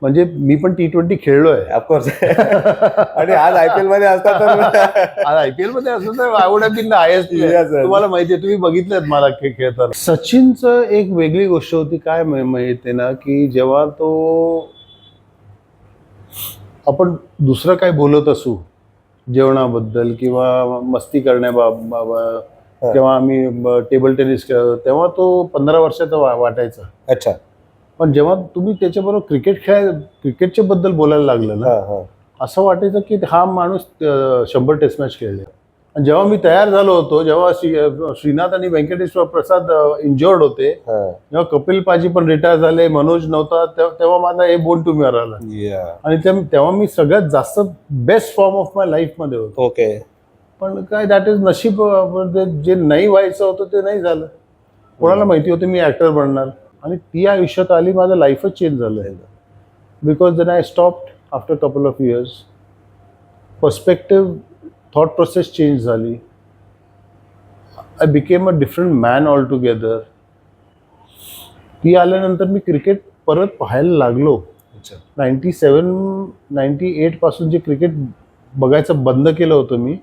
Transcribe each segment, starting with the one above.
म्हणजे मी पण T20 खेळलोय of course. आणि आज IPL मध्ये असतात तर आज IPL मध्ये असं तर आवड बिन IS तुम्हाला माहितीये, तुम्ही बघितलेत मला खेळताना. सचिनचं एक वेगळी गोष्ट होती, काय माहितीये ना, की जेव्हा तो आपण दुसरं काय बोलत असू जेवणाबद्दल किंवा मस्ती करण्याबाबत, जेव्हा आम्ही टेबल टेनिस खेळतो तेव्हा तो 15 वर्षाचा वाटायचा. अच्छा. पण जेव्हा तुम्ही त्याच्याबरोबर क्रिकेटच्या बद्दल बोलायला लागलं ना, असं वाटायचं की हा माणूस 100 टेस्ट मॅच खेळले. आणि जेव्हा मी तयार झालो होतो, जेव्हा श्रीनाथ आणि व्यंकटेश्वर प्रसाद इंजर्ड होते, जेव्हा कपिल पाजी पण रिटायर झाले, मनोज नव्हता, तेव्हा माझा हे बोन टू मी आला. आणि तेव्हा मी सगळ्यात जास्त best form of my life मध्ये होतो. ओके. पण काय दॅट इज नशीब. जे नाही व्हायचं होतं ते नाही झालं. कोणाला माहिती होतं मी ऍक्टर बनणार, आणि ती आयुष्यात आली, माझं लाईफच चेंज झालं. Because then I stopped after couple of years. Perspective, thought process change झाली. I became a different man all together. ती आल्यानंतर मी क्रिकेट परत पाहायला लागलो. 97-98 पासून जे क्रिकेट बघायचं बंद केलं होतं मी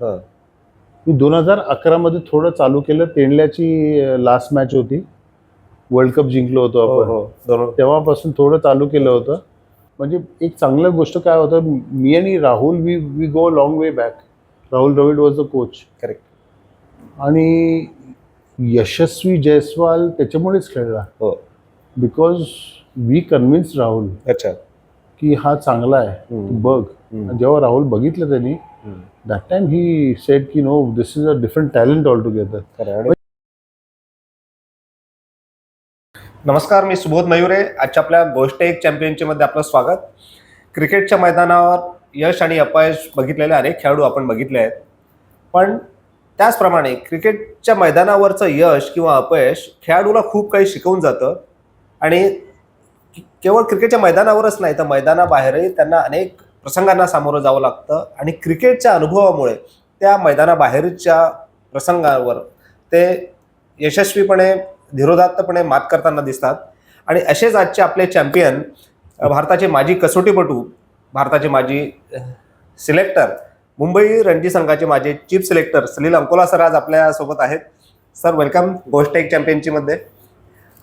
2011 मध्ये थोडं चालू केलं. तेंडल्याची लास्ट मॅच होती, वर्ल्ड कप जिंकलो होतो आपण, तेव्हापासून थोडं चालू केलं होतं. म्हणजे एक चांगलं गोष्ट काय होतं, मी आणि Rahul we go long way back. Rahul Dravid was the coach. Correct. आणि यशस्वी जयस्वाल त्याच्यामुळेच खेळला, बिकॉज वी कन्व्हिन्स राहुल की हा चांगला आहे, बघ. जेव्हा राहुल बघितलं त्यांनी, दॅट टाइम ही सेड की no, this is a different talent all together. नमस्कार, मी सुबोध मयुरे. आजच्या आपल्या गोष्ट एक चॅम्पियनशिप मध्ये आपलं स्वागत. क्रिकेटच्या मैदानावर यश आणि अपयश बघितलेले अनेक खेळाडू आपण बघितले आहेत, पण त्याचप्रमाणे क्रिकेटच्या मैदानावरचं यश किंवा अपयश खेळाडूला खूप काही शिकवून जातं. आणि केवळ क्रिकेटच्या मैदानावरच नाही तर मैदानाबाहेरही त्यांना अनेक प्रसंगांना सामोरं जावं लागतं. आणि क्रिकेटच्या अनुभवामुळे त्या मैदानाबाहेरच्या प्रसंगावर ते यशस्वीपणे, धीरोदात्तपणे मात करताना दिसतात. आणि असेच आजचे आपले चॅम्पियन, भारताचे माजी कसोटीपटू, भारताचे माजी सिलेक्टर, मुंबई रणजी संघाचे माजी chief selector Salil Ankola sir आज आपल्या सोबत आहेत. सर, वेलकम गोष्ट एक चॅम्पियनशिप मध्ये.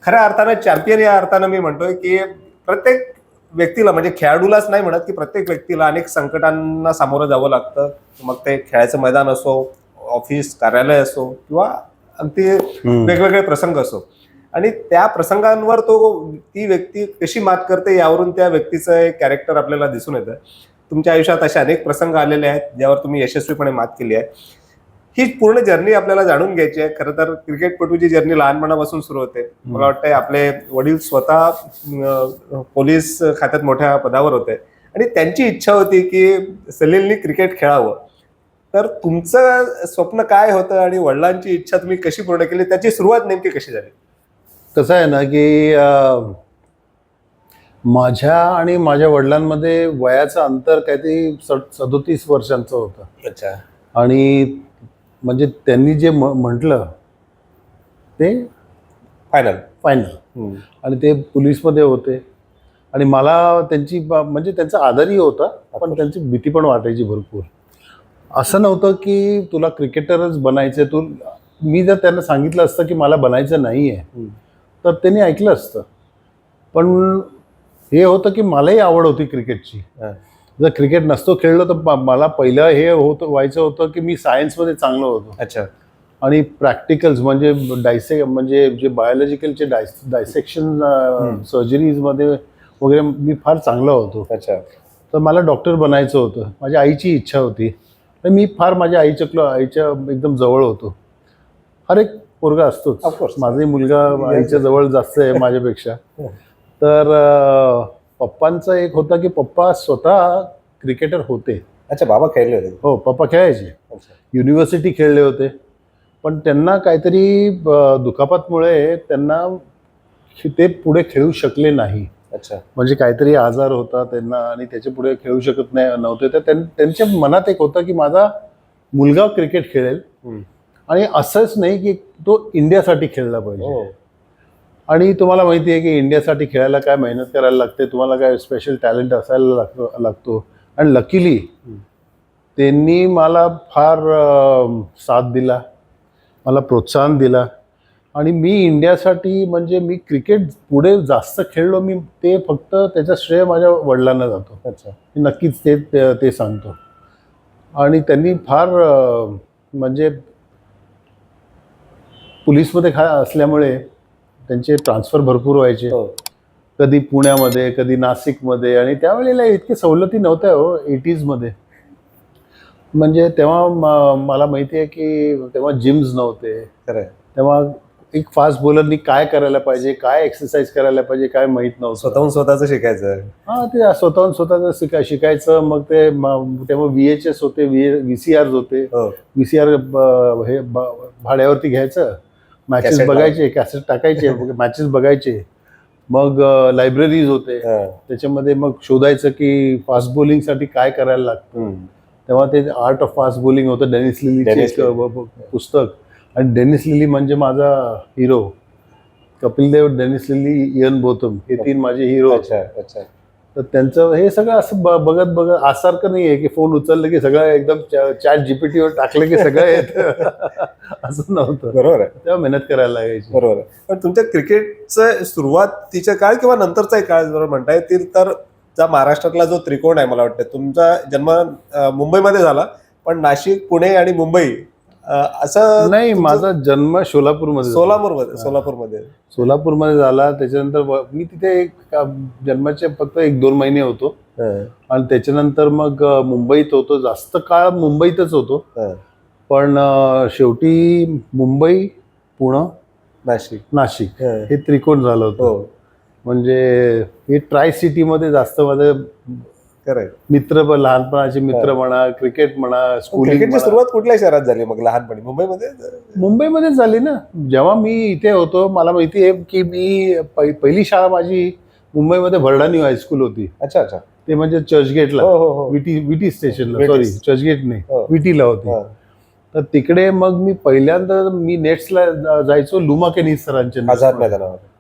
खऱ्या अर्थानं चॅम्पियन या अर्थानं मी म्हणतोय की प्रत्येक व्यक्तीला, म्हणजे खेळाडूलाच नाही म्हणत, की प्रत्येक व्यक्तीला अनेक संकटांना सामोरं जावं लागतं. मग ते खेळायचं मैदान असो, ऑफिस, कार्यालय असो, किंवा अगदी वेगवेगळे प्रसंग असो. आणि त्या प्रसंगांवर ती व्यक्ती कशी मात करते यावरून त्या व्यक्तीचं एक कॅरेक्टर आपल्याला दिसून येतं. तुमच्या आयुष्यात असे अनेक प्रसंग आलेले आहेत ज्यावर तुम्ही यशस्वीपणे मात केली आहे. ही पूर्ण जर्नी आपल्याला जाणून घ्यायची आहे. खरं तर क्रिकेटपटूची जर्नी लहानपणापासून सुरू होते. मला वाटतंय आपले वडील स्वतः पोलीस खात्यात मोठ्या पदावर होते आणि त्यांची इच्छा होती की सलीलनी क्रिकेट खेळावं. तर तुमचं स्वप्न काय होतं आणि वडिलांची इच्छा तुम्ही कशी पूर्ण केली, त्याची सुरुवात नेमकी कशी झाली? कसं आहे ना की माझ्या आणि माझ्या वडिलांमध्ये वयाचं अंतर काहीतरी 37 वर्षांचं होतं. अच्छा. आणि म्हणजे त्यांनी जे म्हटलं ते फायनल. आणि ते पोलीसमध्ये होते आणि मला त्यांची म्हणजे त्यांचा आदरही होता, पण त्यांची भीती पण वाटायची भरपूर. असं नव्हतं की तुला क्रिकेटरच बनायचं. मी जर त्यांना सांगितलं असतं की मला बनायचं नाही आहे तर त्यांनी ऐकलं असतं. पण हे होतं की मलाही आवड होती क्रिकेटची. जर क्रिकेट नसतो खेळलो तर मला पहिलं हे व्हायचं होतं की मी सायन्समध्ये चांगलो होतो. अच्छा. आणि प्रॅक्टिकल्स म्हणजे म्हणजे जे बायोलॉजिकलचे डायसेक्शन सर्जरीजमध्ये वगैरे मी फार चांगला होतो. अच्छा. तर मला डॉक्टर बनायचं होतं. माझ्या आईची इच्छा होती. तर मी फार माझ्या आईच्या एकदम जवळ होतो. हर एक पोरगा असतोच. माझाही मुलगा आईच्या जवळ जास्त आहे माझ्यापेक्षा. तर पप्पांचं एक होतं की पप्पा स्वतः क्रिकेटर होते. अच्छा. बाबा खेळले होते? हो, पप्पा खेळायचे. युनिव्हर्सिटी खेळले होते. पण त्यांना काहीतरी दुखापतमुळे त्यांना ते पुढे खेळू शकले नाही. अच्छा. म्हणजे काहीतरी आजार होता त्यांना आणि त्याच्या पुढे खेळू शकत नव्हते. तर त्यांच्या मनात एक होतं की माझा मुलगा क्रिकेट खेळेल आणि असंच नाही की तो इंडियासाठी खेळला पाहिजे. आणि तुम्हाला माहिती आहे की इंडियासाठी खेळायला काय मेहनत करायला लागते, तुम्हाला काय स्पेशल टॅलेंट असायला लागतो. आणि लकीली त्यांनी मला फार साथ दिला, मला प्रोत्साहन दिला. आणि मी इंडियासाठी म्हणजे मी क्रिकेट पुढे जास्त खेळलो मी, ते फक्त त्याचं श्रेय माझ्या वडिलांना जातो. अच्छा. मी नक्कीच ते सांगतो. आणि त्यांनी फार म्हणजे पोलीसमध्ये असल्यामुळे त्यांचे ट्रान्सफर भरपूर व्हायचे. हो. कधी पुण्यामध्ये, कधी नाशिकमध्ये. आणि त्यावेळेला इतकी सवलती नव्हत्या हो 80sमध्ये. म्हणजे तेव्हा मला माहिती आहे की तेव्हा जिम्स नव्हते. खरंय. तेव्हा एक फास्ट बॉलरनी काय करायला पाहिजे, काय एक्सरसाइज करायला पाहिजे, काय माहीत नव्हतं. स्वतःहून स्वतःचं शिकायचं. हां, ते स्वतःहून स्वतःचं शिकायचं. मग ते तेव्हा VHS होते, VCRs होते. हो. VCR हे भाड्यावरती घ्यायचं, मॅचेस Cassette बघायचे, कॅसेट टाकायचे, मॅचेस बघायचे. मग लायब्ररीज होते, त्याच्यामध्ये मग शोधायचं की फास्ट बॉलिंगसाठी काय करायला लागतं. तेव्हा ते आर्ट ऑफ फास्ट बॉलिंग होतं, डेनिस लिलीचे पुस्तक. आणि डेनिस लिली म्हणजे माझा hero. Kapil Dev, Dennis Lillee, Ian Botham, हे 3 माझे हिरो. अच्छा. तर त्यांचं हे सगळं असं बघत आजसारखं नाही आहे की फोन उचललं की सगळं एकदम चॅट GPT वर टाकलं की सगळं येतं. असं नव्हतं. बरोबर आहे. तेव्हा मेहनत करायला लागायची. बरोबर आहे. पण तुमच्या क्रिकेटचं सुरुवातीचा काळ किंवा नंतरचाही काळ जर म्हणता येतील तर ज्या महाराष्ट्रातला जो त्रिकोण आहे, मला वाटतं तुमचा जन्म मुंबईमध्ये झाला, पण नाशिक, पुणे आणि मुंबई असं नाही, माझा जन्म सोलापूरमध्ये सोलापूरमध्ये झाला. त्याच्यानंतर मी तिथे जन्माचे फक्त 1-2 महिने होतो. आणि त्याच्यानंतर मग मुंबईत होतो, जास्त काळ मुंबईतच होतो. पण शेवटी मुंबई, पुणे, नाशिक हे त्रिकोण झालं होतं. म्हणजे हे ट्राय सिटीमध्ये जास्त माझे मित्र, लहानपणाचे मित्र म्हणा, क्रिकेट म्हणा, स्कूलिंगची सुरुवात कुठल्या शहरात झाली मग लहानपणी? मुंबईमध्येच झाली ना. जेव्हा मी इथे होतो, मला माहिती आहे की मी पहिली शाळा माझी मुंबईमध्ये भरडानी हायस्कूल होती. अच्छा. ते म्हणजे चर्चगेटला, विटी स्टेशनला, सॉरी चर्चगेट नाही, विटीला होती. तर तिकडे मग मी पहिल्यांदा नेट्सला जायचो, लुमा केनी सरांच्या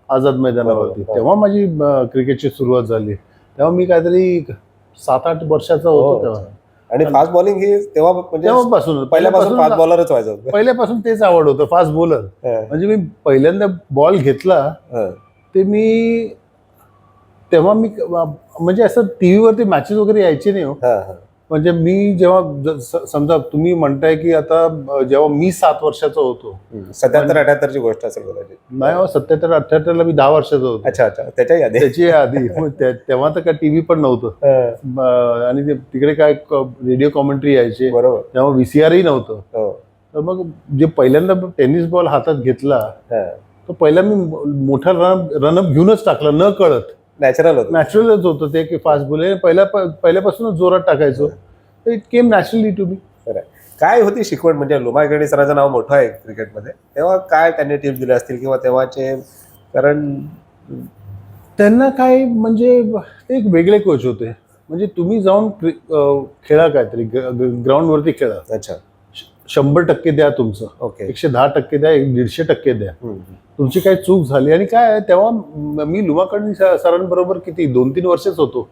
आझाद मैदानावरती. तेव्हा माझी क्रिकेटची सुरुवात झाली. तेव्हा मी काहीतरी 7-8 वर्षाचा होतो तेव्हा. आणि फास्ट बॉलिंग ही तेव्हापासून पहिल्यापासून फास्ट बॉलरच व्हायचं. पहिल्यापासून तेच आवड होतं, फास्ट बॉलर. म्हणजे मी पहिल्यांदा बॉल घेतला तेव्हा मी म्हणजे असं टीव्हीवरती मॅचेस वगैरे यायचे नाही हो. म्हणजे मी जेव्हा समजा तुम्ही म्हणताय की आता जेव्हा मी 7 वर्षाचा होतो, 77-78ची गोष्ट असेल कदाचित. नाही हो, 77-78ला मी 10 वर्षाचा होतो. अच्छा. त्याची आधी तेव्हा तर काय टीव्ही पण नव्हतं. आणि तिकडे काय रेडिओ कॉमेंट्री यायचे. बरोबर. तेव्हा VCRही नव्हतं. तर मग जे पहिल्यांदा टेनिस बॉल हातात घेतला तो पहिला मी मोठा रनअप घेऊनच टाकला, न कळत. नॅचरलच होतं ते की फास्ट बॉलिंग पहिल्यापासूनच जोरात टाकायचो. It came naturally to me. काय होती शिकवण? म्हणजे लुमा केनी सरांचं नाव मोठं आहे क्रिकेटमध्ये, तेव्हा काय त्यांनी टिप्स दिले असतील किंवा तेव्हाचे? कारण त्यांना काय म्हणजे ते एक वेगळे कोच होते. म्हणजे तुम्ही जाऊन खेळा, काहीतरी ग्राउंडवरती खेळा. अच्छा. 100% द्या तुमचं. 110% द्या, 150% द्या. तुमची काही चूक झाली आणि काय तेव्हा मी लुमा केनी सरांबरोबर किती 2-3 वर्षच होतो.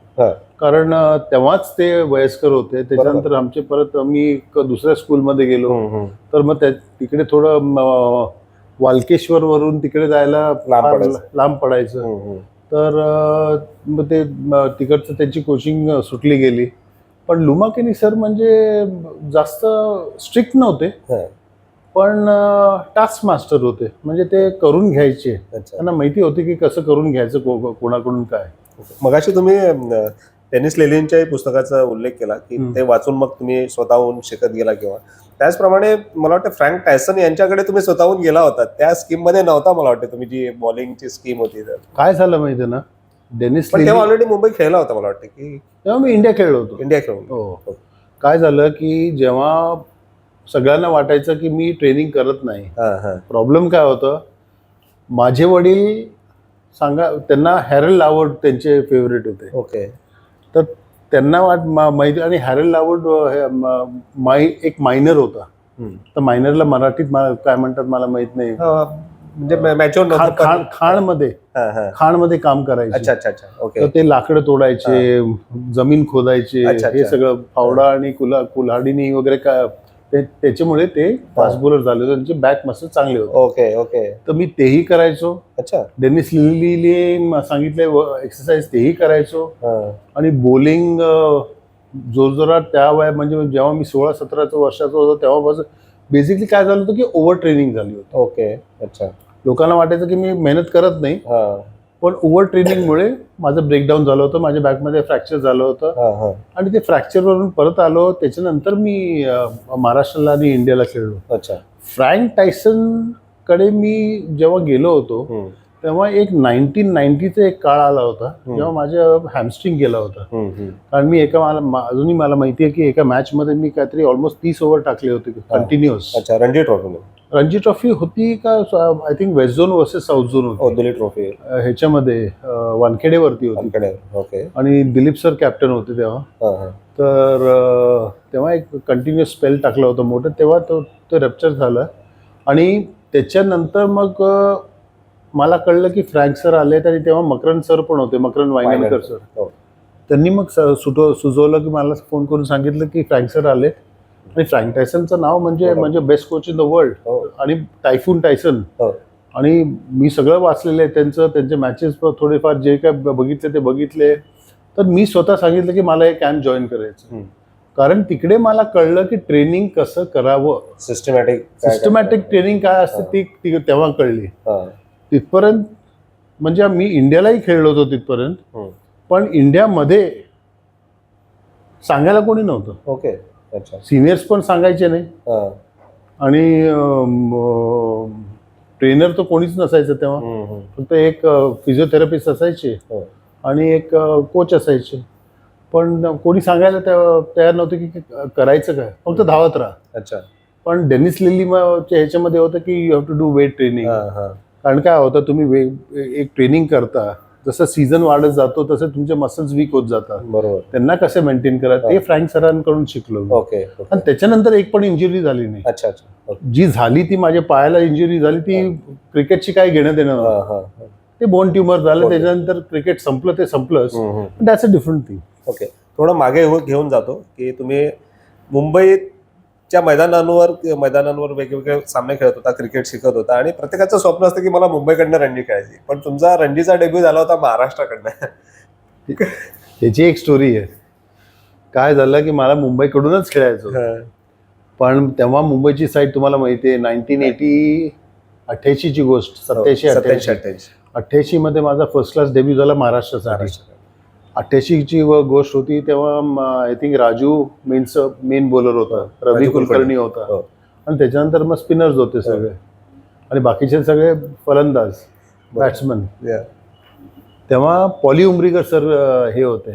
कारण तेव्हाच ते वयस्कर होते. त्याच्यानंतर आमचे परत मी दुसऱ्या स्कूलमध्ये गेलो. तर मग तिकडे थोडं वालकेश्वर वरून तिकडे जायला लांब पडायचं. तर मग ते तिकडचं त्यांची कोचिंग सुटली गेली. पण लुमा केनी सर म्हणजे जास्त स्ट्रिक्ट नव्हते, पण टास्क मास्टर होते. म्हणजे ते करून घ्यायचे, त्यांना माहिती होती की कसं करून घ्यायचं, कोणाकडून काय. मगाशी तुम्ही टेनिस लिलींच्याही पुस्तकाचा उल्लेख केला की ते वाचून मग तुम्ही स्वतःहून शिकत गेला किंवा त्याचप्रमाणे मला वाटतं फ्रँक टायसन यांच्याकडे तुम्ही स्वतःहून गेला होता. त्या स्कीम मध्ये नव्हता मला वाटतं तुम्ही, जी बॉलिंगची स्कीम होती. काय झालं माहिती ना, डेनिस लिली तेव्हा ऑलरेडी मुंबई खेळला होता मला वाटतं की तेव्हा मी इंडिया खेळलो होतो. हो. काय झालं की जेव्हा सगळ्यांना वाटायचं की मी ट्रेनिंग करत नाही. प्रॉब्लेम काय होतं, माझे वडील त्यांना हॅरल्ड लावड त्यांचे फेवरेट होते. तर त्यांना माहिती, आणि हॅरल्ड लावड एक मायनर होता. तर मायनरला मराठीत काय म्हणतात मला माहित नाही. म्हणजे मॅच्युअर नव्हतं खाणमध्ये काम करायचे. अच्छा अच्छा अच्छा. ओके. तर ते लाकडं तोडायचे, जमीन खोदायचे, अच्छा, हे अच्छा. सगळं फावडा आणि कुल्हाडीनी वगैरे त्याच्यामुळे ते फास्ट बॉलर झाले होते. त्यांचे बॅक मसल चांगले होते. Okay okay. तर मी तेही करायचो. अच्छा. डेनिस लिलीने सांगितले एक्सरसाइज तेही करायचो. आणि बॉलिंग जोरजोरात त्या वया म्हणजे जेव्हा मी 16-17 वर्षाचा होतो तेव्हापासून बेसिकली काय झालं होतं की ओव्हर ट्रेनिंग झाली होती. ओके. अच्छा. लोकांना वाटायचं की मी मेहनत करत नाही, पण ओव्हर ट्रेनिंगमुळे माझं ब्रेकडाऊन झालं होतं, माझ्या बॅकमध्ये फ्रॅक्चर झालं होतं. आणि ते फ्रॅक्चरवरून परत आलो. त्याच्यानंतर मी महाराष्ट्राला आणि इंडियाला खेळलो. अच्छा. फ्रँक टायसन कडे मी जेव्हा गेलो होतो तेव्हा एक 1990चा एक काळ आला होता जेव्हा माझं हॅमस्ट्रिंग गेला होता. कारण मी अजूनही मला माहिती आहे की एका मॅच मध्ये मी काहीतरी ऑलमोस्ट 30 ओव्हर टाकले होते कंटिन्युअस. अच्छा. रणजी ट्रॉफी होती का I think waste zone versus south zone होती. दिलीप ट्रॉफी ह्याच्यामध्ये वानखेडेवरती होती. ओके. आणि दिलीप सर कॅप्टन होते तेव्हा. तर तेव्हा एक कंटिन्युअस स्पेल टाकला होता मोठं. तेव्हा तो रप्चर झाला. आणि त्याच्यानंतर मग मला कळलं की फ्रँक सर आलेत. आणि तेव्हा मकरंद सर पण होते, मकरंद वायनकर सर. त्यांनी मग सुचवलं की मला फोन करून सांगितलं की फ्रँक सर आलेत. आणि फ्रँक टायसनचं नाव म्हणजे best coach in the world. आणि टायफून टायसन. आणि मी सगळं वाचलेलं आहे त्यांचे मॅचेस थोडेफार जे काय बघितले ते बघितले. तर मी स्वतः सांगितलं की मला हे कॅम्प जॉईन करायचं. कारण तिकडे मला कळलं की ट्रेनिंग कसं करावं, सिस्टमॅटिक ट्रेनिंग काय असते ती तेव्हा कळली. तिथपर्यंत म्हणजे मी इंडियालाही खेळलो होतो तिथपर्यंत, पण इंडियामध्ये सांगायला कोणी नव्हतं. ओके. अच्छा. सिनियर्स पण सांगायचे नाही. आणि ट्रेनर तर कोणीच नसायचं तेव्हा. फक्त एक फिजिओथेरपिस्ट असायचे आणि एक कोच असायचे. पण कोणी सांगायला तयार नव्हतं की करायचं काय, फक्त धावत राहा. अच्छा. पण डेनिस लिली ह्याच्यामध्ये होतं की you have to do weight training. कारण काय होतं, तुम्ही एक ट्रेनिंग करता, जसं सीझन वाढत जातो तसं तुमचे मसल्स वीक होत जातात. बरोबर. त्यांना कसे मेंटेन करा ते फ्रँक सरांकडून शिकलो. ओके. आणि त्याच्यानंतर एक पण इंजुरी झाली नाही. अच्छा अच्छा. जी झाली ती माझ्या पायाला इंजुरी झाली, ती क्रिकेटची काय घेणं देणं. ते बोन ट्युमर झालं. त्याच्यानंतर क्रिकेट संपलं ते संपलंच. That's a different thing. Okay. थोडं मागे घेऊन जातो की तुम्ही मुंबईच्या मैदानांवर वेगवेगळे सामने खेळत होता, क्रिकेट शिकत होता. आणि प्रत्येकाचं स्वप्न असतं की मला मुंबईकडनं रणजी खेळायची. पण तुमचा रणजीचा डेब्यू झाला होता महाराष्ट्राकडनं. त्याची एक स्टोरी आहे. काय झालं की मला मुंबईकडूनच खेळायचं. पण तेव्हा मुंबईची साईड तुम्हाला माहिती आहे, 1988ची गोष्ट, 87-88 मध्ये माझा फर्स्ट क्लास डेब्यू झाला महाराष्ट्रासाठी. 88ची गोष्ट होती. तेव्हा I think Raju main bowler होता, रवी कुलकर्णी होता. आणि त्याच्यानंतर मग स्पिनर्स होते सगळे आणि बाकीचे सगळे फलंदाज, बॅट्समन. तेव्हा पॉली उमरीकर सर हे होते,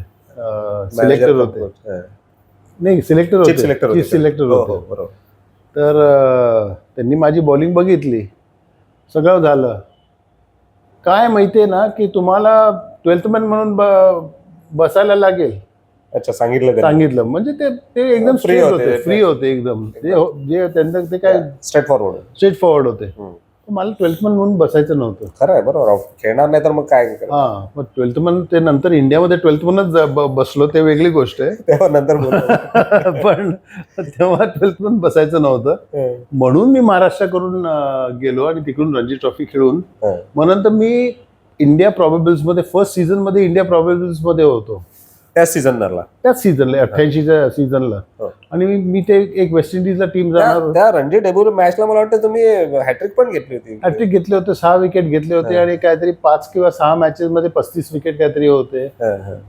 सिलेक्टर होते. नाही, सिलेक्टर होते, चीफ सिलेक्टर होते. तर त्यांनी माझी बॉलिंग बघितली, सगळं झालं. काय माहितीये ना की तुम्हाला 12th मॅन म्हणून बसायला लागेल. अच्छा. सांगितलं म्हणजे ते एकदम फ्री होते एकदम. जे त्यांचं ते काय स्ट्रेट फॉरवर्ड होते. मला 12th मॅन म्हणून बसायचं नव्हतं. खरं आहे. बरोबर. खेळणार नाही तर मग काय. मग 12th मॅन ते नंतर इंडियामध्ये 12th मॅनच बसलो, ते वेगळी गोष्ट आहे. तेव्हा नंतर पण तेव्हा 12th मॅन बसायचं नव्हतं. म्हणून मी महाराष्ट्राकडून गेलो आणि तिकडून रणजी ट्रॉफी खेळून मग नंतर मी इंडिया प्रॉबेबल्स मध्ये फर्स्ट सीझन मध्ये इंडिया प्रॉबेबल्स मध्ये होतो. त्याच सीझनला 88च्या सीझनला. आणि मी ते एक वेस्ट इंडिजला टीम जाणार. त्या रणजी डेब्यू मॅचला मला वाटतं तुम्ही हॅट्रिक पण घेतली होती. हॅट्रिक घेतले होते, 6 विकेट घेतले होते. आणि काहीतरी 5 किंवा 6 मॅचेस मध्ये 35 विकेट काहीतरी होते.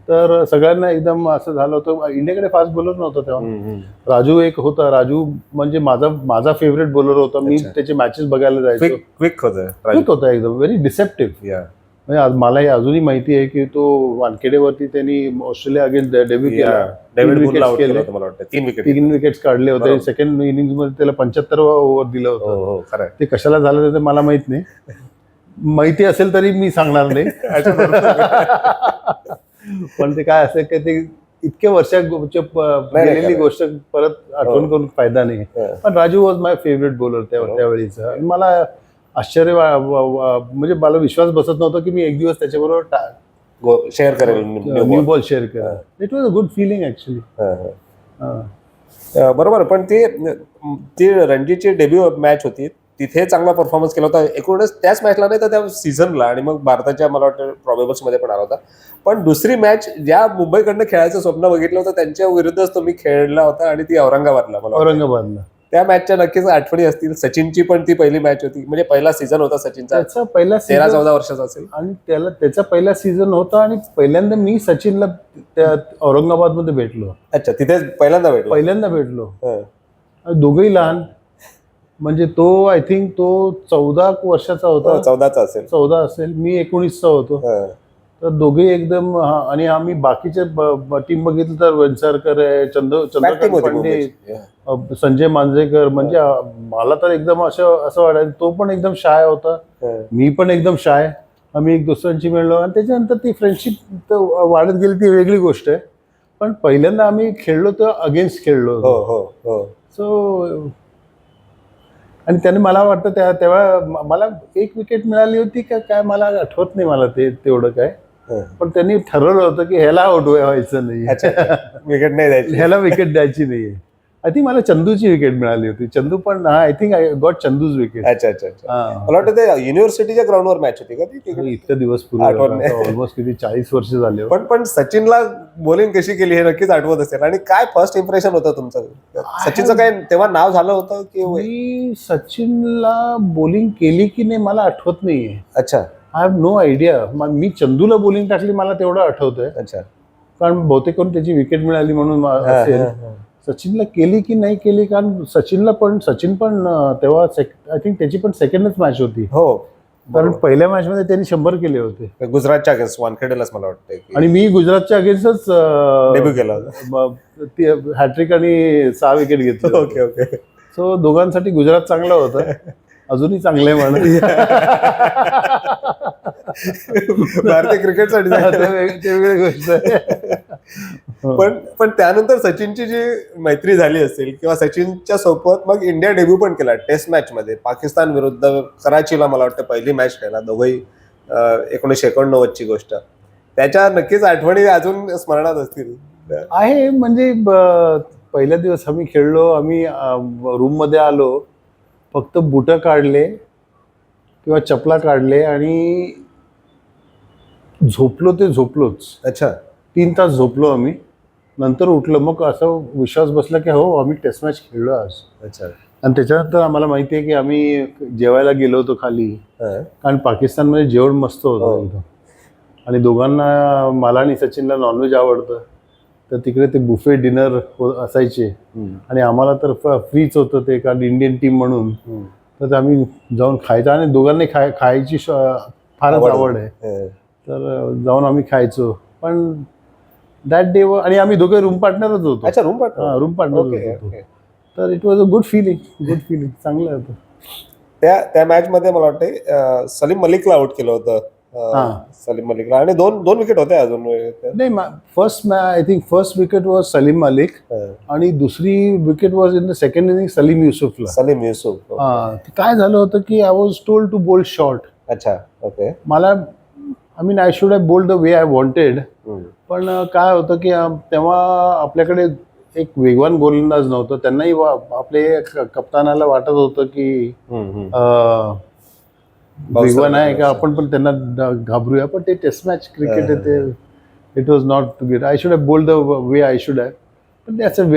तर सगळ्यांना एकदम असं झालं होतं. इंडियाकडे फास्ट बॉलर नव्हता तेव्हा. राजू एक होता. राजू म्हणजे माझा फेवरेट बॉलर होता. मी त्याचे मॅचेस बघायला जायचो. क्विक होता एकदम, व्हेरी डिसेप्टिव्ह. म्हणजे मला हे अजूनही माहिती आहे की तो वानखेडेवरती त्यांनी ऑस्ट्रेलिया अगेन्स्ट डेब्यू केला. 3 विकेट्स काढले होते. सेकंड इनिंग्स मध्ये त्याला 75 ओव्हर दिलं होतं. ते कशाला झालं ते मला माहित नाही. माहिती असेल तरी मी सांगणार नाही. पण ते काय असेल की ते इतक्या वर्षाची गेलेली गोष्ट परत आठवण करून फायदा नाही. पण Raju was my favourite bowler त्यावेळीचा. मला आश्चर्य म्हणजे मला विश्वास बसत नव्हता की मी एक दिवस त्याच्याबरोबर शेअर करेल न्यू बॉल शेअर केला. It was a good feeling actually. बरोबर. पण ती रणजीची डेब्यू मॅच होती, तिथे चांगला परफॉर्मन्स केला होता एकूणच त्याच मॅचला, नाही तर त्या सीझनला, आणि मग भारताच्या मला वाटतं प्रॉबेबल्स मध्ये पण आला होता. पण दुसरी मॅच ज्या मुंबईकडनं खेळायचं स्वप्न बघितलं होतं त्यांच्या विरुद्धच तुम्ही खेळला होता, आणि ती औरंगाबादला. औरंगाबादला त्या मॅचच्या नक्कीच आठवणी असतील. सचिनची पण ती पहिली मॅच होती, म्हणजे पहिला सीझन होता सचिनचा, त्याचा पहिला 13-14 वर्षाचा असेल, आणि त्याचा पहिला सीझन होता. आणि पहिल्यांदा मी सचिनला त्या औरंगाबादमध्ये भेटलो. अच्छा, तिथे पहिल्यांदा भेटलो. दोघेही लहान, म्हणजे तो आय थिंक तो 14 वर्षाचा होता. 14 असेल, मी 19चा होतो. तर दोघे एकदम, आणि आम्ही बाकीचे टीम बघितलं तर वेंसरकर आहे, चंद्रकांत पांडे, संजय मांजरेकर. म्हणजे मला तर एकदम असं वाटायचं. तो पण एकदम शाय होता, मी पण एकदम शाय. आम्ही एक दुसऱ्यांची मिळलो, आणि त्याच्यानंतर ती फ्रेंडशिप वाढत गेली, ती वेगळी गोष्ट आहे. पण पहिल्यांदा आम्ही खेळलो तर अगेन्स्ट खेळलो. सो, आणि त्याने मला वाटतं तेव्हा मला एक विकेट मिळाली होती का काय, मला आठवत नाही मला तेवढं काय. पण त्यांनी ठरवलं होतं की ह्याला आउट व्हायचं नाही, विकेट नाही द्यायची, ह्याला विकेट द्यायची नाहीये. आय थिंक मला चंदूची विकेट मिळाली होती. चंदू पण, I think I got Chandu's wicket. अच्छा. मला वाटतं ते युनिव्हर्सिटीच्या ग्राउंडवर मॅच होती का ती? इतका दिवस पूर्वी, ऑलमोस्ट किती 40 वर्ष झाले. पण सचिनला बॉलिंग कशी केली हे नक्कीच आठवत असेल. आणि काय फर्स्ट इम्प्रेशन होतं तुमचं? सचिनचं काय तेव्हा नाव झालं होतं की? मी सचिनला बॉलिंग केली की नाही मला आठवत नाहीये. अच्छा. I have no idea. मी चंदूला बॉलिंग टाकली मला तेवढं आठवतंय. अच्छा. कारण बहुतेक करून त्याची विकेट मिळाली म्हणून असेल. सचिनला केली की नाही केली, कारण सचिन पण तेव्हा आय थिंक त्याची पण सेकंडच मॅच होती. हो, कारण पहिल्या मॅच मध्ये त्यांनी 100 केले होते गुजरातच्या अगेन्स्ट वानखेडेलाच मला वाटतं. आणि मी गुजरातच्या अगेन्स्टच डेब्यू केला होता, हॅट्रिक आणि 6 विकेट घेतले. ओके. सो दोघांसाठी गुजरात चांगलं होतं, अजूनही चांगलं आहे म्हणून. भारतीय क्रिकेटसाठी वेगळी गोष्ट आहे. पण त्यानंतर सचिनची जी मैत्री झाली असेल, किंवा सचिनच्या सोबत मग इंडिया डेब्यू पण केला टेस्ट मॅच मध्ये पाकिस्तान विरुद्ध कराचीला. मला वाटतं पहिली मॅच खेळला दोघंही, 1989ची गोष्ट. त्याच्या नक्कीच आठवणी अजून स्मरणात असतील. आहे, म्हणजे पहिल्या दिवस आम्ही खेळलो, आम्ही रूम मध्ये आलो, फक्त बुटं काढले किंवा चपला काढले आणि झोपलोच. अच्छा. 3 तास झोपलो आम्ही, नंतर उठलो. मग असं विश्वास बसला की हो, आम्ही टेस्ट मॅच खेळलो आज. अच्छा. आणि त्याच्यानंतर आम्हाला माहिती आहे की आम्ही जेवायला गेलो होतो खाली, कारण पाकिस्तानमध्ये जेवण मस्त होतं एकदम. आणि दोघांना, मला आणि सचिनला नॉनव्हेज आवडतं, तर तिकडे ते बुफे डिनर असायचे. आणि आम्हाला तर फ्रीच होतं ते, कारण इंडियन टीम म्हणून. तर आम्ही जाऊन खायचं, आणि दोघांनी खायची फारच आवड आहे, तर जाऊन आम्ही खायचो. पण दॅट डे, आणि आम्ही दोघे रूम पार्टनरच होतो. अच्छा, रूम पार्टनर होतो. तर it was a good feeling, चांगलं होतं. त्या मॅच मध्ये मला वाटतं सलीम मलिकला आउट केलं होतं. सलीम मलिकला, आणि दोन विकेट होते अजून. नाही, I think first wicket was Salim Malik, आणि दुसरी wicket was in the second inning Salim Yousuf. काय झालं होतं की I was told to bowled short. अच्छा. ओके. मला, I should have bowled the way I wanted. पण काय होतं की तेव्हा आपल्याकडे एक वेगवान गोलंदाज नव्हतं. त्यांनाही आपले कप्तानाला वाटत होतं की वेगवान आहे का, आपण पण त्यांना घाबरूया. पण ते टेस्ट मॅच क्रिकेट आहे, ते it was not good. I should have bowled the way I should have. पण त्याचं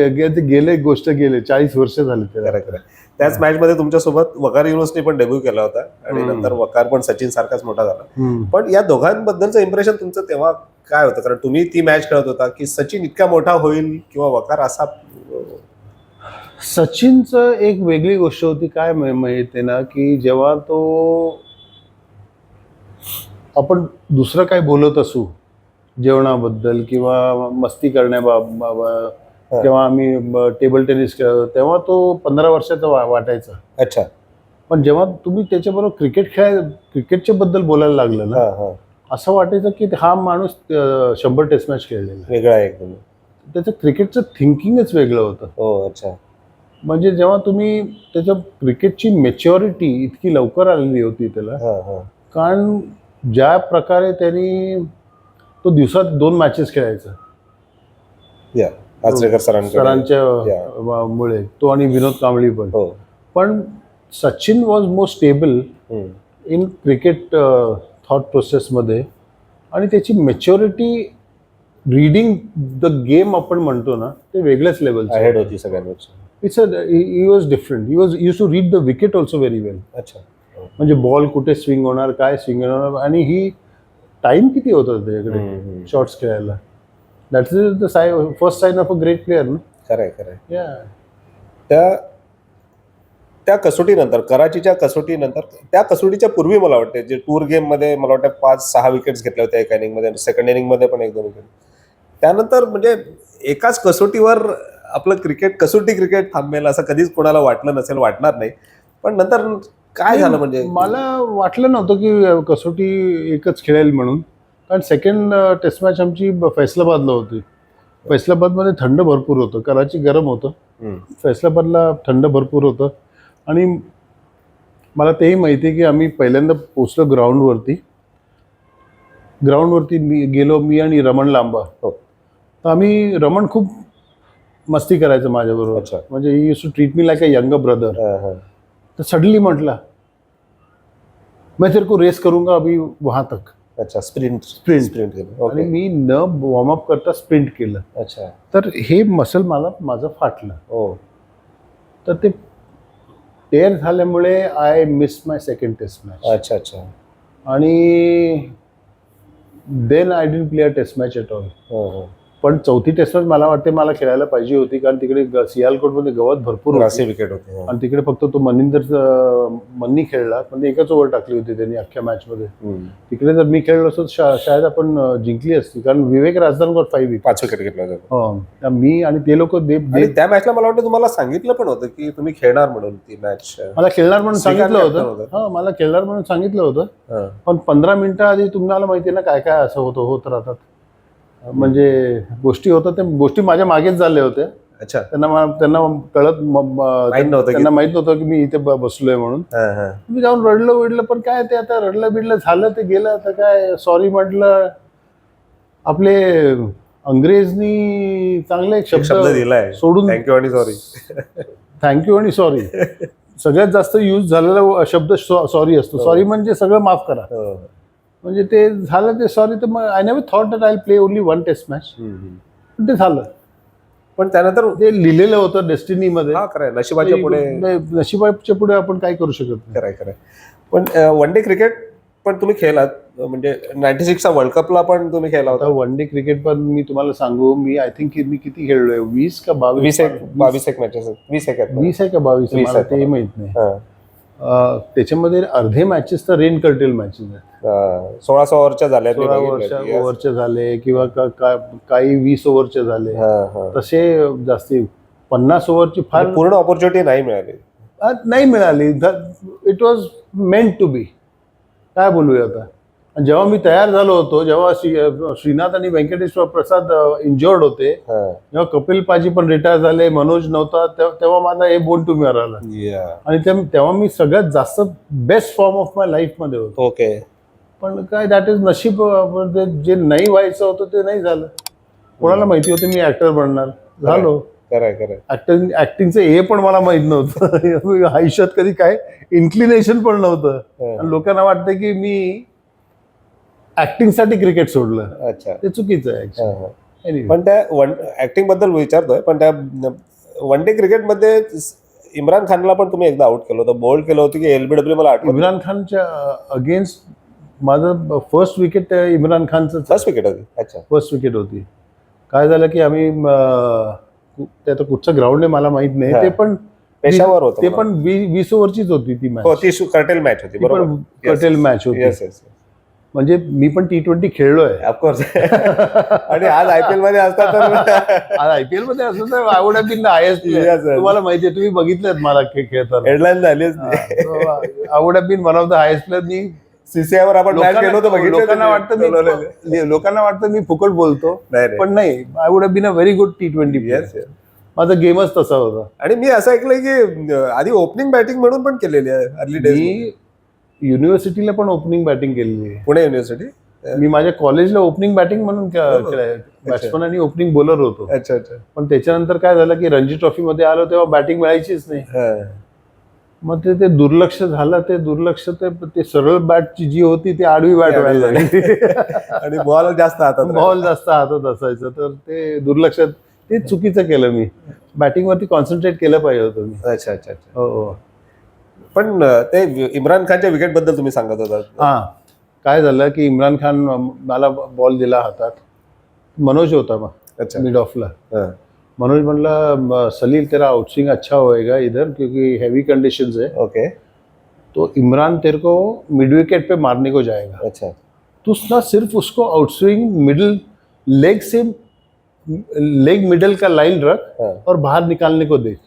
गेले, गोष्ट गेले, 40 वर्ष झाले त्याला. त्याच मॅच मध्ये तुमच्यासोबत वकार युनुसने पण डेब्यू केला होता, आणि नंतर वकार पण सचिन सारखाच मोठा झाला. पण या दोघांबद्दलचं इम्प्रेशन तुमचं तेव्हा काय होतं? कारण तुम्ही ती मॅच खेळत होता की सचिन इतका मोठा होईल किंवा वकार असा. सचिनचं एक वेगळी गोष्ट होती. काय माहिती ना, की जेव्हा तो, आपण दुसरं काय बोलत असू जेवणाबद्दल किंवा मस्ती करण्याबाबत, जेव्हा आम्ही टेबल टेनिस खेळतो तेव्हा तो 15 वर्षाचा वाटायचा. अच्छा. पण जेव्हा तुम्ही त्याच्याबरोबर क्रिकेटच्या बद्दल बोलायला लागलं ना, असं वाटायचं की हा माणूस 100 टेस्ट मॅच खेळलेला, वेगळा आहे एकदम. त्याचं क्रिकेटचं थिंकिंगच वेगळं होतं. हो. अच्छा. म्हणजे जेव्हा तुम्ही त्याच्या क्रिकेटची मेच्युरिटी इतकी लवकर आलेली होती त्याला, कारण ज्या प्रकारे त्यांनी तो दिवसात 2 मॅचेस खेळायचा आचरेकर सरांच्या सरांच्या मुळे, तो आणि विनोद कांबळी पण. पण Sachin was more stable in cricket thought प्रोसेसमध्ये, आणि त्याची मेच्युरिटी रीडिंग द गेम आपण म्हणतो ना, ते वेगळ्याच लेवलचं हेड होती सगळ्यांपेक्षा. He was different. He was use to read the wicket also very well. अच्छा. म्हणजे बॉल कुठे स्विंग होणार, काय स्विंग होणार, आणि ही टाइम किती होता त्याच्याकडे शॉट्स खेळायला. That is the first sign of a great player ना. खरंय. त्या कसोटीनंतर, कराचीच्या कसोटीनंतर, त्या कसोटीच्या पूर्वी मला वाटते जे टूर गेम मध्ये मला वाटतं 5-6 विकेट्स घेतल्या होत्या एका इनिंग मध्ये, सेकंड इनिंग मध्ये पण 1-2 विकेट. त्यानंतर म्हणजे एकाच कसोटीवर आपलं क्रिकेट, कसोटी क्रिकेट थांबेल असं कधीच कोणाला वाटलं नसेल, वाटणार नाही. पण नंतर काय झालं, म्हणजे मला वाटलं नव्हतं की कसोटी एकच खेळेल म्हणून. कारण सेकंड टेस्ट मॅच आमची फैसलाबादला होती. फैसलाबादमध्ये थंड भरपूर होतं, कराची गरम होतं, फैसलाबादला थंड भरपूर होतं. आणि मला तेही माहिती आहे की आम्ही पहिल्यांदा पोचलो ग्राउंडवरती मी गेलो, मी आणि रमण लांबा. तर आम्ही, रमण खूप मस्ती करायचं माझ्याबरोबर, म्हणजे he use to treat me like a younger brother. तर सडनली म्हटला, मैं तेरे को रेस करूंगा अभी वहां तक. अच्छा. स्प्रिंट. आणि मी न वॉर्मअप करता स्प्रिंट केलं. अच्छा. तर हे मसल माझं फाटलं. तर ते टेअर झाल्यामुळे I miss my second test match. अच्छा. आणि then I didn't play a test match at all. पण चौथी टेस्ट मॅच मला वाटते मला खेळायला पाहिजे होती, कारण तिकडे सियालकोटमध्ये गवत भरपूर होते, विकेट होते, आणि तिकडे फक्त तो मन्नी खेळला, पण एकच ओव्हर टाकली होती त्यांनी अख्ख्या मॅच मध्ये. तिकडे जर मी खेळलो असतो शायद आपण जिंकली असती, कारण विवेक राजदान गॉट 5 विकेट घेतला. मी आणि ते लोक त्या मॅचला मला वाटतं तुम्हाला सांगितलं पण होतं की तुम्ही खेळणार म्हणून. ती मॅच मला खेळणार म्हणून सांगितलं होतं. मला खेळणार म्हणून सांगितलं होतं, पण 15 मिनिटं आधी तुम्हाला माहिती ना काय काय असं होत राहतात. म्हणजे गोष्टी होतात, त्या गोष्टी माझ्या मागेच झाल्या होत्या. अच्छा. त्यांना कळत, त्यांना माहित नव्हतं की मी इथे बसलोय म्हणून. मी जाऊन रडलं, पण काय ते आता रडलं बिडलं झालं, ते गेलं. आता काय सॉरी म्हटलं. आपले अंग्रेजनी चांगले एक शब्द दिलाय सोडून, थँक्यू आणि सॉरी. सगळ्यात जास्त यूज झालेला शब्द सॉरी असतो. सॉरी म्हणजे सगळं माफ करा. म्हणजे ते झालं, ते सॉरी. तर मग I never thought that I play only 1 test match. पण ते झालं. पण त्यानंतर ते लिहिलेलं होतं डेस्टिनीमध्ये. नशिबाच्या पुढे आपण काय करू शकत नाही. खरंय. पण वन डे क्रिकेट पण तुम्ही खेळलात, म्हणजे 96चा वर्ल्ड कपला पण तुम्ही खेळला होता. वन डे क्रिकेट पण मी तुम्हाला सांगू, मी आय थिंक मी किती खेळलोय, 20 का 22 मॅचेस. 20 आहे का 22 आहे, मला ते माहित नाही. त्याच्यामध्ये अर्धे मॅचेस तर रेन कर्टेल मॅचेस आहेत. 16 ओव्हरच्या झाल्या, 16 ओव्हरचे झाले, किंवा काही 20 ओव्हरचे झाले. तसे जास्ती 50 ओव्हरची फार पूर्ण ऑपॉर्च्युनिटी नाही मिळाली. इट वॉज मेंट टू बी. काय बोलूया आता. जेव्हा मी तयार झालो होतो, जेव्हा श्रीनाथ आणि व्यंकटेश्वर प्रसाद इंजर्ड होते, जेव्हा कपिल पाजी पण रिटायर झाले, मनोज नव्हता, तेव्हा माझा हे बोन टू मी आला. आणि तेव्हा मी सगळ्यात जास्त best form of my life मध्ये होतो. ओके. पण काय, दॅट इज नशीब. जे नाही व्हायचं होतं ते नाही झालं. कोणाला माहिती होतं मी ऍक्टर बनणार, झालो. ऍक्टिंगचं हे पण मला माहित नव्हतं. आयुष्यात कधी काय इन्क्लिनेशन पण नव्हतं. लोकांना वाटतं की मी ऍक्टिंग साठी क्रिकेट सोडलं. अच्छा. ते चुकीचं आहे. पण त्या ऍक्टिंग बद्दल विचारतोय, पण त्या वन डे क्रिकेटमध्ये इम्रान खानला पण तुम्ही एकदा आउट केलं होतं, बोल्ड केलं होतं की एलबीडब्ल्यू, मला आठवतं. इम्रान खानच्या अगेन्स्ट माझं फर्स्ट विकेट इम्रान खानचं. फर्स्ट विकेट होती. अच्छा. फर्स्ट विकेट होती. काय झालं की आम्ही, ते आता कुठचं ग्राउंड आहे मला माहित नाही, ते पण पेशावर होतं. ते पण 20 ओव्हरचीच होती ती मॅच. ती कर्टेल मॅच होती. कर्टेल मॅच होती. म्हणजे मी पण T20 खेळलोय ऑफकोर्स. आणि आज IPL मध्ये असतात तर आज IPL मध्ये असं तर I would have been the highest player. तुम्हाला माहितीये, तुम्ही बघितलेत मला खेळताना. हेडलाईन झालीच. I would have been one of the highest player. मी CCI वर आपण मॅच खेळलो होतो, लोकांना वाटतं मी फुकट बोलतो, पण नाही. I would have been a very good T20 player. माझा गेमच तसा होता. आणि मी असं ऐकलंय की आधी ओपनिंग बॅटिंग म्हणून पण केलेली आहे अर्ली डेज. मी युनिव्हर्सिटीला पण ओपनिंग बॅटिंग केलेली आहे. पुणे युनिव्हर्सिटी. मी माझ्या कॉलेजला ओपनिंग बॅटिंग म्हणून बॅट्समन आणि ओपनिंग बॉलर होतो. अच्छा अच्छा. पण त्याच्यानंतर काय झालं की रणजी ट्रॉफी मध्ये आलो तेव्हा बॅटिंग मिळायचीच नाही. मग ते दुर्लक्ष झालं. ते सरळ बॅटची जी होती ती आडवी बॅट व्हायला लागली आणि बॉल जास्त हातात बॉल जास्त हातात असायचं. तर ते दुर्लक्ष ते चुकीचं केलं. मी बॅटिंग वरती कॉन्सन्ट्रेट केलं पाहिजे होतं मी. अच्छा अच्छा अच्छा. हो. पण ते इम्रान खानच्या विकेट बद्दल तुम्ही सांगत होता. हा, काय झालं की इम्रान खान मला बॉल दिला हातात. मनोज होता मग मिड ऑफला. मनोज म्हणला सलील तेरा आउटस्विंग अच्छा होएगा इधर क्योंकि हैवी कंडीशंस है. ओके. तो इमरान तेरे को मिड विकेट पे मारने को जाएगा. अच्छा. तू ना सिर्फ उसको आउटस्विंग मिडिल लेग से लेग मिडल का लाइन रख और बाहर निकालने को देख.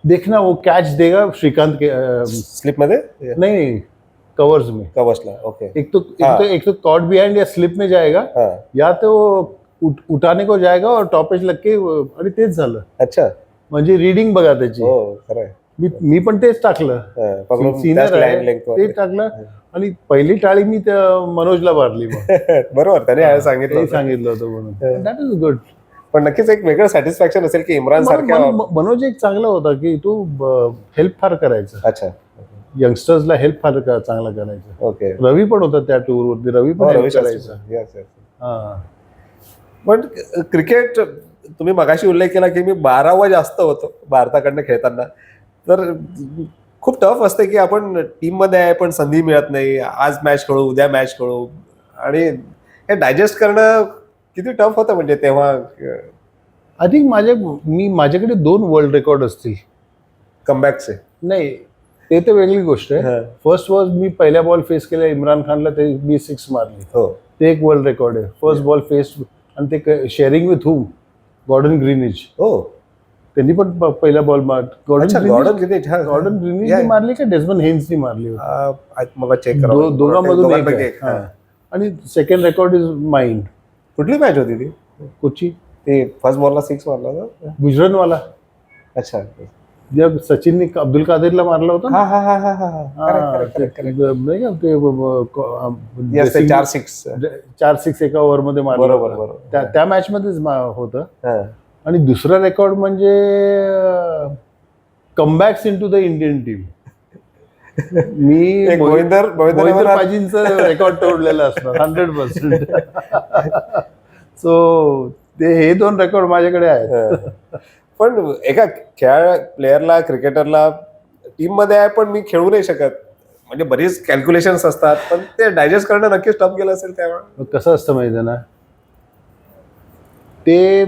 देखना वो कैच देगा श्रीकांत के स्लिप मध्ये नहीं कवर्स में. कवर्सला. ओके. एक तो कॉट बिहाइंड या स्लिप में जाएगा या तो उठाने को जाएगा और टॉपेज लग के. आणि तेच झालं. अच्छा. म्हणजे रीडिंग बघा त्याची. खरंय. मी पण तेच टाकलं. सिनियर आहे तेच टाकलं. आणि पहिली टाळी मी त्या मनोजला मारली. मग बरोबर, त्याने सांगितलं होतं म्हणून. That is good. पण नक्कीच एक वेगळं सॅटिस्फॅक्शन असेल की इम्रान सारख्या. मनोज एक चांगला होता की तू हेल्प फार करायचा. अच्छा. यंगस्टर्सला हेल्प फार चांगला करायचा. ओके. रवी पण होता त्या टूर वरती. रवी पण हेल्प करायचा. पण क्रिकेट तुम्ही मगाशी उल्लेख केला की मी 12वा जास्त होतो भारताकडनं खेळताना. तर खूप टफ असते की आपण टीम मध्ये आहे पण संधी मिळत नाही. आज मॅच खेळू, उद्या मॅच खेळू. आणि हे डायजेस्ट करणं किती टफ होतं म्हणजे तेव्हा. आय थिंक माझ्याकडे 2 वर्ल्ड रेकॉर्ड असतील कमबॅकचे. नाही ते तर वेगळी गोष्ट आहे. फर्स्ट वॉज मी पहिल्या बॉल फेस केला इम्रान खानला, ते मी 6 मारली. ते एक वर्ल्ड रेकॉर्ड आहे. First ball face. आणि ते sharing with whom Gordon Greenidge. त्यांनी पण पहिला बॉल गॉर्डन ग्रीनिज मारली का डेस्मंड हेन्सनी मारली. दोघांमधून एक. आणि सेकंड रेकॉर्ड इज माइंड. कुठली मॅच होती ती? कुठची? ते फर्स्ट बॉलला 6 मारला होता गुजरातवाला. अच्छा. जब सचिनने अब्दुल कादिरला मारला होता. 4-6 एका ओव्हर मध्ये मारला. बरोबर. त्या मॅच मध्येच होतं. आणि दुसरा रेकॉर्ड म्हणजे comebacks into the Indian team. मी मोहिंदर पाजींचं रेकॉर्ड तोडलेलं असणार 100%. सो हे 2 रेकॉर्ड माझ्याकडे आहेत. पण एका प्लेयरला क्रिकेटरला टीम मध्ये आहे पण मी खेळू नाही शकत म्हणजे बरीच कॅल्क्युलेशन्स असतात. पण ते डायजेस्ट करणं नक्कीच टफ गेलं असेल तेव्हा. कसं असतं माहिती ना, ते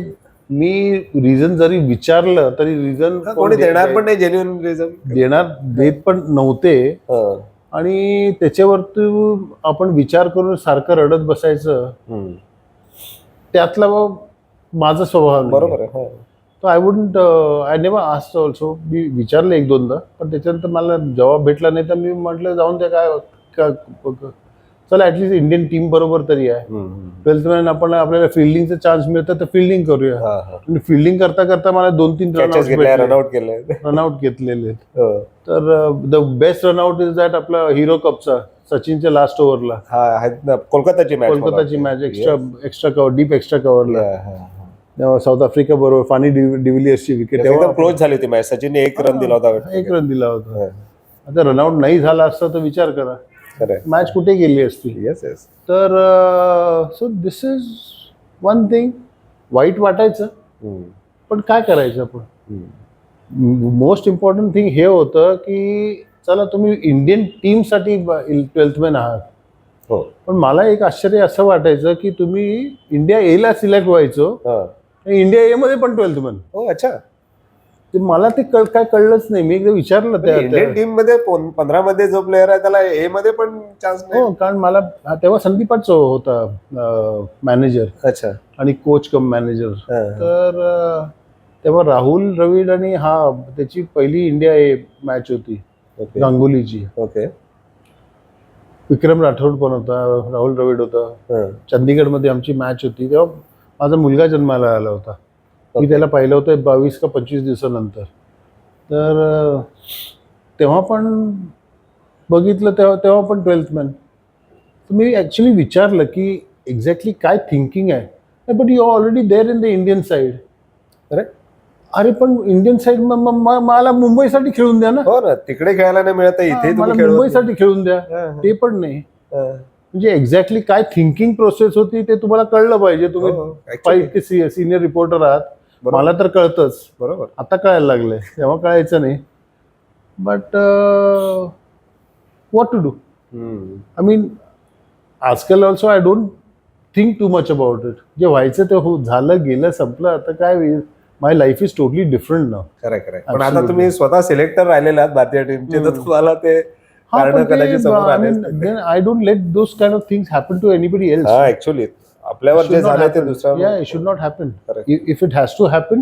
मी रिझन जरी विचारलं तरी रिझन कोणी देणार पण नाही. जेन्युइन रिझन देत पण नव्हते. आणि त्याच्यावरती आपण विचार करून सारखं रडत बसायचं. त्यातला माझा स्वभाव. बरोबर आहे. तो आय नेव्हर आस्क्ड ऑल्सो. मी विचारलं 1-2दा पण त्याच्यानंतर मला जवाब भेटला नाही. तर मी म्हटलं जाऊन द्या काय चला ऍटलीस्ट इंडियन टीम बरोबर तरी आहे. 12th मॅन आपण आपल्याला फिल्डिंगचा चान्स मिळतं तर फिल्डिंग करूया. आणि फिल्डिंग करता करता मला 2-3 रनआउट घेतलेले. तर the best run out is that आपला हिरो कपचा सचिनच्या लास्ट ओव्हरला कोलकाताची match extra cover deep extra कव्हरला साऊथ आफ्रिका बरोबर फानी डिव्हिलियर्सची विकेट. एकदम क्लोज झाली होती मॅच. सचिनने 1 रन दिला होता. 1 रन दिला होता. आता रनआउट नाही झाला असता तर विचार करा मॅच कुठे गेली असती. तर so this is one thing. वाईट वाटायचं पण काय करायचं आपण. मोस्ट इम्पॉर्टंट थिंग हे होतं की चला तुम्ही इंडियन टीम साठी 12th मॅन आहात. पण मला एक आश्चर्य असं वाटायचं की तुम्ही इंडिया ए ला सिलेक्ट व्हायचो. इंडिया ए मध्ये पण 12th मॅन. अच्छा. ते मला ते काय कळलंच नाही. मी एकदा विचारलं त्या इंडियन टीम मध्ये 15 मध्ये जो प्लेअर आहे त्याला ए मध्ये पण चान्स नाही. हो, कारण मला तेव्हा संदीपाच होता मॅनेजर. अच्छा. आणि कोच कम मॅनेजर. तर तेव्हा राहुल द्रविड आणि त्याची पहिली इंडिया ए मॅच होती गांगुलीची. ओके. विक्रम राठोड पण होता, राहुल द्रविड होता. चंदीगड मध्ये आमची मॅच होती तेव्हा माझा मुलगा जन्माला आला होता. मी त्याला पाहिलं होतं 22 का 25 दिवसानंतर. तर तेव्हा पण बघितलं, तेव्हा पण 12th मॅन. तर मी ॲक्च्युली विचारलं की एक्झॅक्टली काय थिंकिंग आहे. But you already there in the Indian side. अरे पण इंडियन साईड मला मुंबईसाठी खेळून द्या ना. हो ना, तिकडे खेळायला नाही मिळत, इथे मला मुंबईसाठी खेळून द्या. ते पण नाही. म्हणजे एक्झॅक्टली काय थिंकिंग प्रोसेस होती ते तुम्हाला कळलं पाहिजे. तुम्ही सिनियर रिपोर्टर आहात, मला तर कळतंच. बरोबर, आता कळायला लागलंय, तेव्हा कळायचं नाही. But what to do. I mean आजकाल also I don't think too much about it. जे व्हायचं ते झालं, गेलं, संपलं. आता काय, my life is totally different now. खरं. पण आता तुम्ही स्वतः सिलेक्टर राहिलेला आहात भारतीय टीमचे, तर तुम्हाला ते I don't let those kind of things happen to anybody else. Actually आपल्यावर जे झालं ते दुसऱ्या, it should not happen. If it has to happen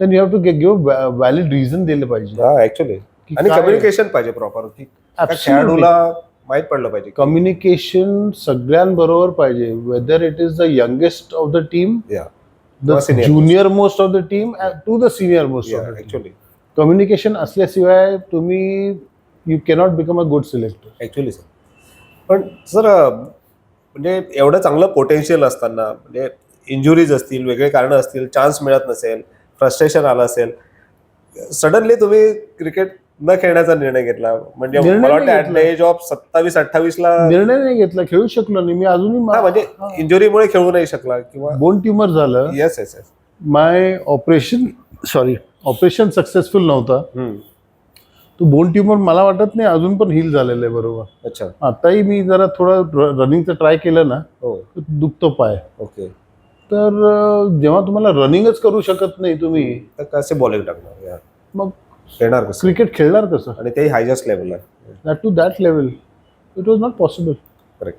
then you have to give valid reason दिलं पाहिजे. ऍक्च्युअली आणि कम्युनिकेशन पाहिजे प्रॉपर, की खेळाडूला माहित पडलं पाहिजे. कम्युनिकेशन सगळ्यांबरोबर पाहिजे, whether it is the youngest of the team, the junior most of the team to the senior most of the team. Actually communication असल्याशिवाय तुम्ही you cannot become a good selector. Actually sir. पण sir म्हणजे एवढं चांगलं potential असताना, म्हणजे injuries असतील, वेगळे कारण असतील, चान्स मिळत नसेल, फ्रस्ट्रेशन आलं असेल, सडनली तुम्ही क्रिकेट न खेळण्याचा निर्णय घेतला. म्हणजे मला वाटतं ऍट द एज ऑफ 27-28 ला निर्णय नाही घेतला, खेळू शकलो नाही मी अजूनही. म्हणजे इंजुरीमुळे खेळू नाही शकला किंवा बोन ट्युमर झालं. येस. माय ऑपरेशन सक्सेसफुल नव्हता. तो बोन ट्युमर मला वाटत नाही अजून पण हील झालेलं आहे. बरोबर. अच्छा. आताही मी जरा थोडं रनिंगचं ट्राय केलं ना, दुखतो पाय. ओके. तर जेव्हा तुम्हाला रनिंगच करू शकत नाही तुम्ही, तर कसे बॉलिंग टाकणार, मग खेळणार कसं, क्रिकेट खेळणार कसं, आणि तेही हायजेस्ट लेवलला. That to that level it was not possible. Correct.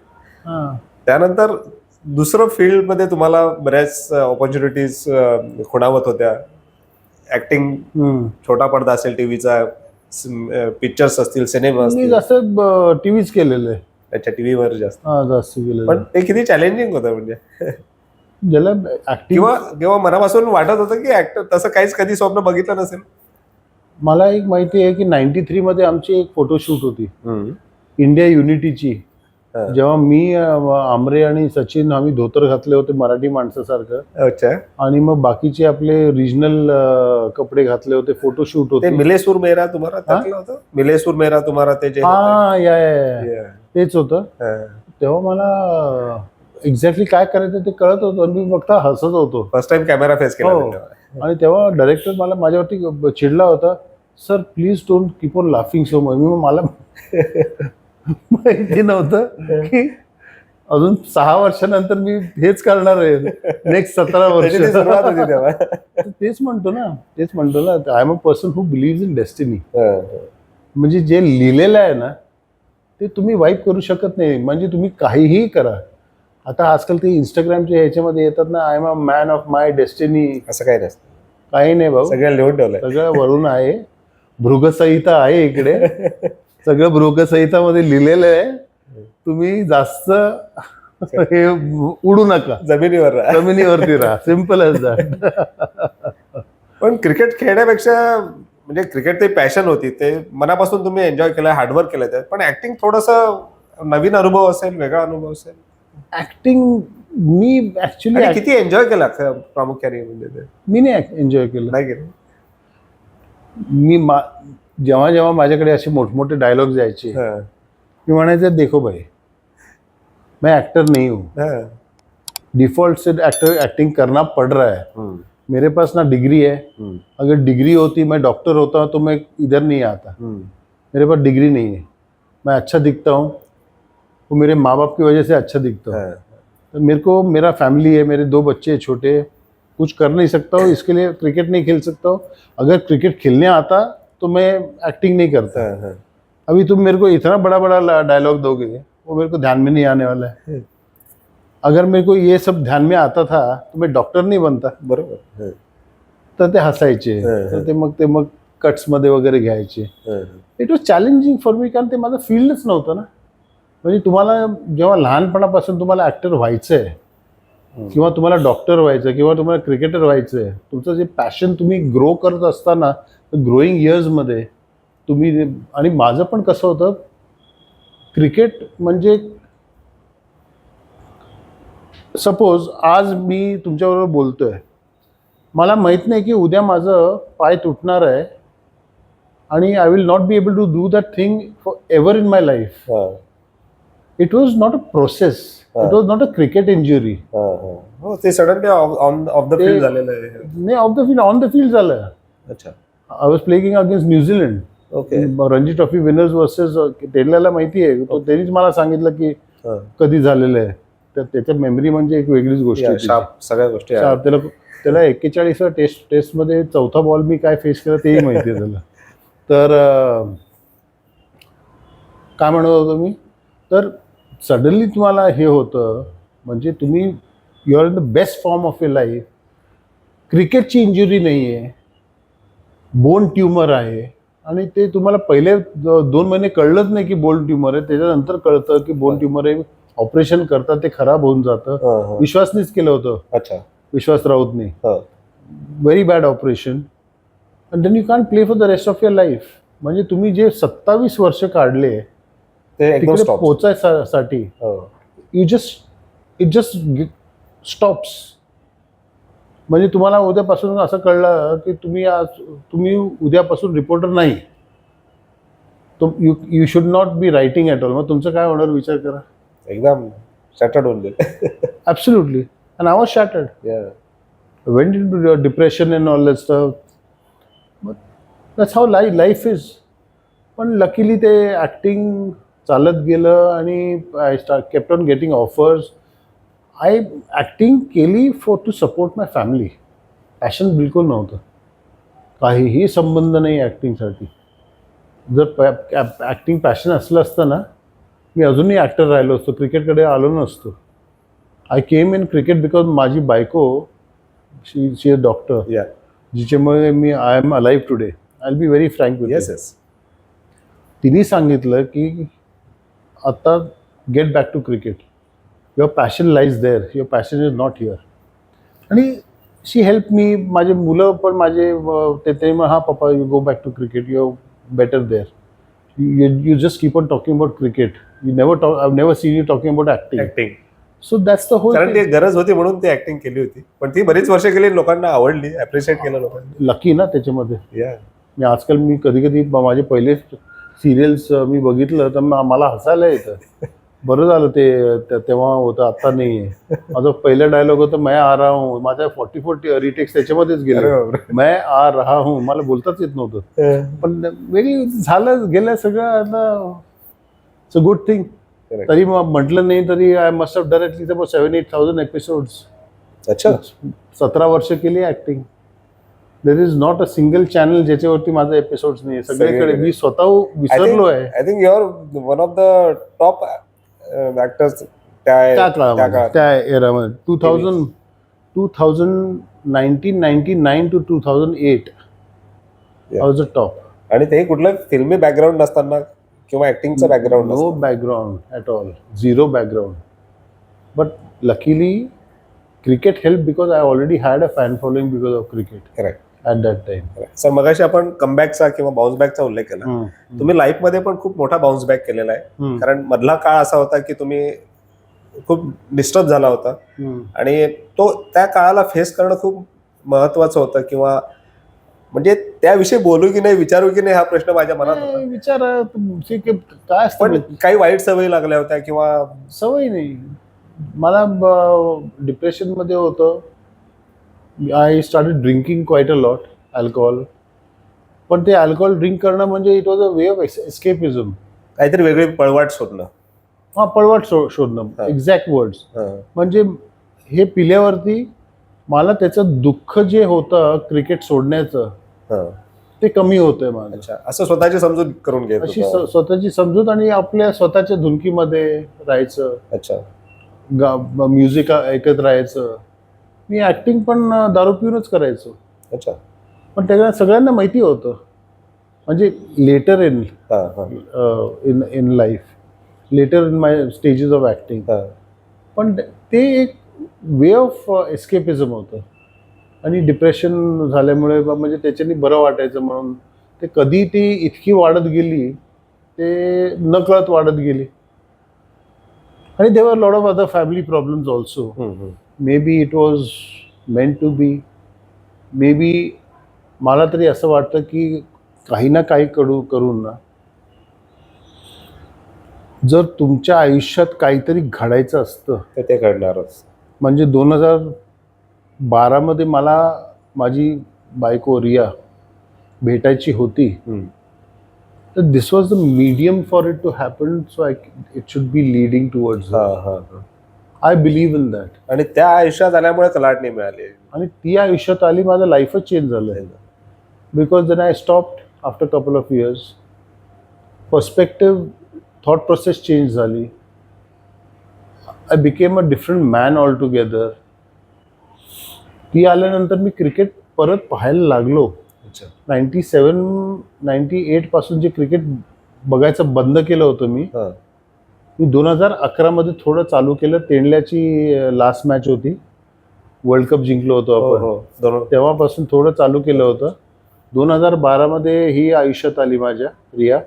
त्यानंतर दुसरं फील्डमध्ये तुम्हाला बऱ्याच ऑपॉर्च्युनिटीज खुणावत होत्या. ऍक्टिंग, छोटा पडदा असेल टीव्हीचा, पिक्चर्स असतील, सिनेमा असतील. मी जास्त टीव्हीच केलेलं आहे. अच्छा, टीव्हीवर जास्त केलेलं. पण ते किती चॅलेंजिंग होतं, म्हणजे ज्याला किंवा मनापासून वाटत होतं की ऍक्टर तसं काहीच कधी स्वप्न बघितलं नसेल. मला एक माहिती आहे की 93 मध्ये आमची एक फोटोशूट होती इंडिया युनिटीची. जेव्हा मी, आमरे आणि सचिन आम्ही धोतर घातले होते मराठी माणसासारखं. अच्छा. आणि मग बाकीचे आपले रिजनल कपडे घातले होते. फोटोशूट होते. मिलेसूर मेहरा तुम्हाला टाकलं होतं, मिलेसूर मेहरा तुम्हाला ते जे तेच होतं. तेव्हा मला एक्झॅक्टली काय करायचं ते कळत होतं आणि मी फक्त हसत होतो. फर्स्ट टाइम कॅमेरा फेस केला. आणि तेव्हा डायरेक्टर मला माझ्यावरती चिडला होता, sir please don't keep on laughing so much. मला माहिती नव्हतं की अजून 6 वर्षानंतर मी हेच करणार आहे नेक्स्ट 17 वर्ष. तेच म्हणतो ना I am a person who believe in destiny. म्हणजे जे लिहिलेलं आहे ना ते तुम्ही वाईप करू शकत नाही. म्हणजे तुम्ही काहीही करा. आता आजकाल ते इंस्टाग्रामच्या ह्याच्यामध्ये येतात ना, I am a man of my destiny. असं काही नसतं. काही नाही भाऊ, सगळं लिहून ठेवलंय, सगळं वरून आहे. भृगसंहिता आहे इकडे, सगळं भृगसंहितामध्ये लिहिलेलं आहे. तुम्ही जास्त हे उडू नका, जमिनीवरती राहा. Simple as that. पण क्रिकेट खेळण्यापेक्षा, म्हणजे क्रिकेट ते पॅशन होती, ते मनापासून तुम्ही एन्जॉय केलं, हार्डवर्क केलं. पण ऍक्टिंग थोडंसं नवीन अनुभव असेल, वेगळा अनुभव असेल. ऍक्टिंग मी ऍक्च्युली किती एन्जॉय केला प्रामुख्याने, म्हणजे मी नाही एन्जॉय केलं. नाही केलं. मी जेव्हा माझ्याकडे असे मोठमोठे डायलॉग जायचे, मी म्हणायचं देखो भाई मैं एक्टर नहीं हूँ, डिफॉल्ट से एक्टिंग करना पड़ रहा है. मेरे पास ना डिग्री है. अगर डिग्री होती, मैं डॉक्टर होता तो मैं इधर नहीं आता. मेरे पास डिग्री नहीं है. मैं अच्छा दिखता हूँ, वो मेरे माँ बाप की वजह से अच्छा दिखता हूँ. तो मेरे को, मेरा फैमिली है, मेरे 2 बच्चे छोटे, कुछ कर नहीं सकता हूँ, इसके लिए क्रिकेट नहीं खेल सकता हूँ. अगर क्रिकेट खेलने आता तो मैं एक्टिंग नहीं करता. अभी तुम मेरे को इतना बड़ा डायलॉग दोगे, वो मेरे को ध्यान में नहीं आने वाला है. अगर मेरे को ये सब ध्यान में आता था तो मैं डॉक्टर नहीं बनता. बरोबर. तर ते हसायचे. तर ते मग कट्समध्ये वगैरे घ्यायचे. It was challenging for me, कारण ते माझं फील्डच नव्हतं ना. म्हणजे तुम्हाला जेव्हा लहानपणापासून तुम्हाला ॲक्टर व्हायचं आहे, किंवा तुम्हाला डॉक्टर व्हायचं किंवा तुम्हाला क्रिकेटर व्हायचं आहे, तुमचं जे पॅशन तुम्ही ग्रो करत असताना ग्रोईंग इयर्समध्ये तुम्ही, आणि माझं पण कसं होतं, क्रिकेट म्हणजे सपोज आज मी तुमच्याबरोबर बोलतोय, मला माहीत नाही की उद्या माझं पाय तुटणार आहे आणि I will not be able to do that thing for ever in my life. It was not a process, it was not a cricket injury. हो, ते सडनली ऑफ द फील्ड झालेलं आहे. नाही, of the field, on the field झालं. अच्छा. I was playing against New Zealand. Okay. Ranji trophy winners versus टेडल्याला माहिती आहे, तो त्यांनीच मला सांगितलं की कधी झालेलं आहे. तर त्याच्या मेमरी म्हणजे एक वेगळीच गोष्ट आहे. सगळ्या गोष्टी त्याला 41व्या टेस्टमध्ये 4था बॉल मी काय फेस केला तेही माहिती आहे त्याला. तर काय म्हणत होतो मी, तर सडनली तुम्हाला हे होतं, म्हणजे तुम्ही you are in the best form of your life. क्रिकेटची इंजुरी नाही आहे, बोन ट्युमर आहे, आणि ते तुम्हाला पहिले 2 महिने कळलंच नाही की बोन ट्युमर आहे. त्याच्यानंतर कळतं की बोन ट्युमर आहे, ऑपरेशन करतात, ते खराब होऊन जातं. विश्वासनीच केलं होतं. अच्छा. विश्वास राऊतने. Very bad operation, and then you can't play for the rest of your life. म्हणजे तुम्ही जे 27 वर्ष काढले तिकडे पोचायसाठी, इट जस्ट स्टॉप्स. म्हणजे तुम्हाला उद्यापासून असं कळलं की तुम्ही उद्यापासून रिपोर्टर नाही, you should not be writing at all. मग तुमचं काय होणार विचार करा. एकदम शॅटर्ड होऊन गेले. Absolutely. And I was shattered. Went into depression and all that stuff. That's how life is. पण लकीली ते ॲक्टिंग चालत गेलं आणि I kept on getting offers. Acting केली to support my family. Passion बिलकुल नव्हतं, काहीही संबंध नाही ॲक्टिंगसाठी. जर ॲक्टिंग पॅशन असलं असतं ना, मी अजूनही ॲक्टर राहिलो असतो, क्रिकेटकडे आलो नसतो. I came in cricket because माझी बायको शी अ डॉक्टर, जिच्यामुळे I am alive today. I will be very frank with you. तिने सांगितलं की आता get back to cricket. Your passion lies there, your passion is not here. आणि she help me. माझे मुलं पण माझे ते मग, हा पप्पा, you go back to cricket, you are better there. You just keep on talking about cricket. I've never seen you talking about acting. So that's the whole कारण ती गरज होती म्हणून ती ऍक्टिंग केली होती. पण ती बरीच वर्ष केली, लोकांना आवडली, अप्रिशिएट केलं लोकांनी. लकी ना त्याच्यामध्ये. मी आजकाल कधी माझे पहिले सिरियल्स मी बघितलं तर मला हसायला येतं. बरं झालं ते तेव्हा होतं, आता नाही आहे. माझा पहिला डायलॉग होता, मैं आ रहा हूँ. माझ्या 44 रिटेक्स त्याच्यामध्येच गेले. मैं आ रहा हूँ, मला बोलताच येत नव्हतं. पण वेगळी झालं गेलं सगळं. आता इट्स अ गुड थिंग. तरी मग म्हटलं नाही तरी I must have done at least about 7,000-8,000 episodes. अच्छा. 17 वर्ष केली acting. There is not a single channel ज्याच्यावरती माझा एपिसोड्स नाही. सगळीकडे मी स्वतः विसरलो आहे. I think you are one of the top actors त्या काळामध्ये, त्या एरामध्ये. 1999 to 2008 I was a top. आणि ते कुठलं फिल्मी बॅकग्राऊंड नसताना किंवा ऍक्टिंगचं background, no background at all, zero background. But luckily cricket help because I already had a fan following because of cricket. Correct. At that time. Sir, मगाशी आपण कमबॅकचा किंवा बाउन्स बॅकचा उल्लेख केला. तुम्ही लाईफमध्ये पण खूप मोठा बाउन्स बॅक केलेला आहे. कारण मधला काळ असा होता की तुम्ही खूप डिस्टर्ब झाला होता आणि त्या काळाला फेस करणं खूप महत्वाचं होतं. किंवा म्हणजे त्याविषयी बोलू की नाही, विचारू की नाही, हा प्रश्न माझ्या मनात होता. विचार काय असतं. पण काही वाईट सवयी लागल्या होत्या किंवा सवयी नाही. मला डिप्रेशनमध्ये होतं. I started drinking quiet a lot alcohol. पण ते अल्कोहोल ड्रिंक करणं म्हणजे it was a way of escapism. काहीतरी वेगळी पळवाट शोधणं. हा, पळवाट शोधणं, एक्झॅक्ट वर्ड्स. म्हणजे हे पिल्यावरती मला त्याचं दुःख जे होतं क्रिकेट सोडण्याचं ते कमी होतंय माझं. अच्छा, असं स्वतःची समजूत करून घ्यायचं. अशी स्वतःची समजूत आणि आपल्या स्वतःच्या धुनकीमध्ये राहायचं. अच्छा. म्युझिक ऐकत राहायचं. मी ऍक्टिंग पण दारू पिऊनच करायचो. अच्छा. पण त्याला सगळ्यांना माहिती होतं. म्हणजे later in life, later in my stages of acting. पण ते एक वे ऑफ एस्केपिझम होतं. आणि डिप्रेशन झाल्यामुळे म्हणजे त्याच्यानी बरं वाटायचं म्हणून ते कधी ती इतकी वाढत गेली, ते नकळत वाढत गेली. आणि there were lot of other family problems also. Maybe it was meant to be. Maybe मला तरी असं वाटतं की काही ना काही करून ना, जर तुमच्या आयुष्यात काहीतरी घडायचं असतं तर ते घडणारच. म्हणजे 2012 मला माझी बायको रिया भेटायची होती. तर this was the medium for it to happen. So it should be leading towards. I believe in that. आणि त्या आयुष्यात आल्यामुळे कलाटणी मिळाली. आणि ती आयुष्यात आली, माझं लाईफच चेंज झालं. Because then I stopped after couple of years. Perspective, thought process change झाली. I became a different man all together. ती आल्यानंतर मी क्रिकेट परत पाहायला लागलो. 97-98 पासून जे क्रिकेट बघायचं बंद केलं होतं मी 2011 मध्ये थोडं चालू केलं. तेंडल्याची लास्ट मॅच होती, वर्ल्ड कप जिंकलो होतो आपण. तेव्हापासून थोडं चालू केलं होतं. 2012 मध्ये ही आयुष्यात आली माझ्या रिया.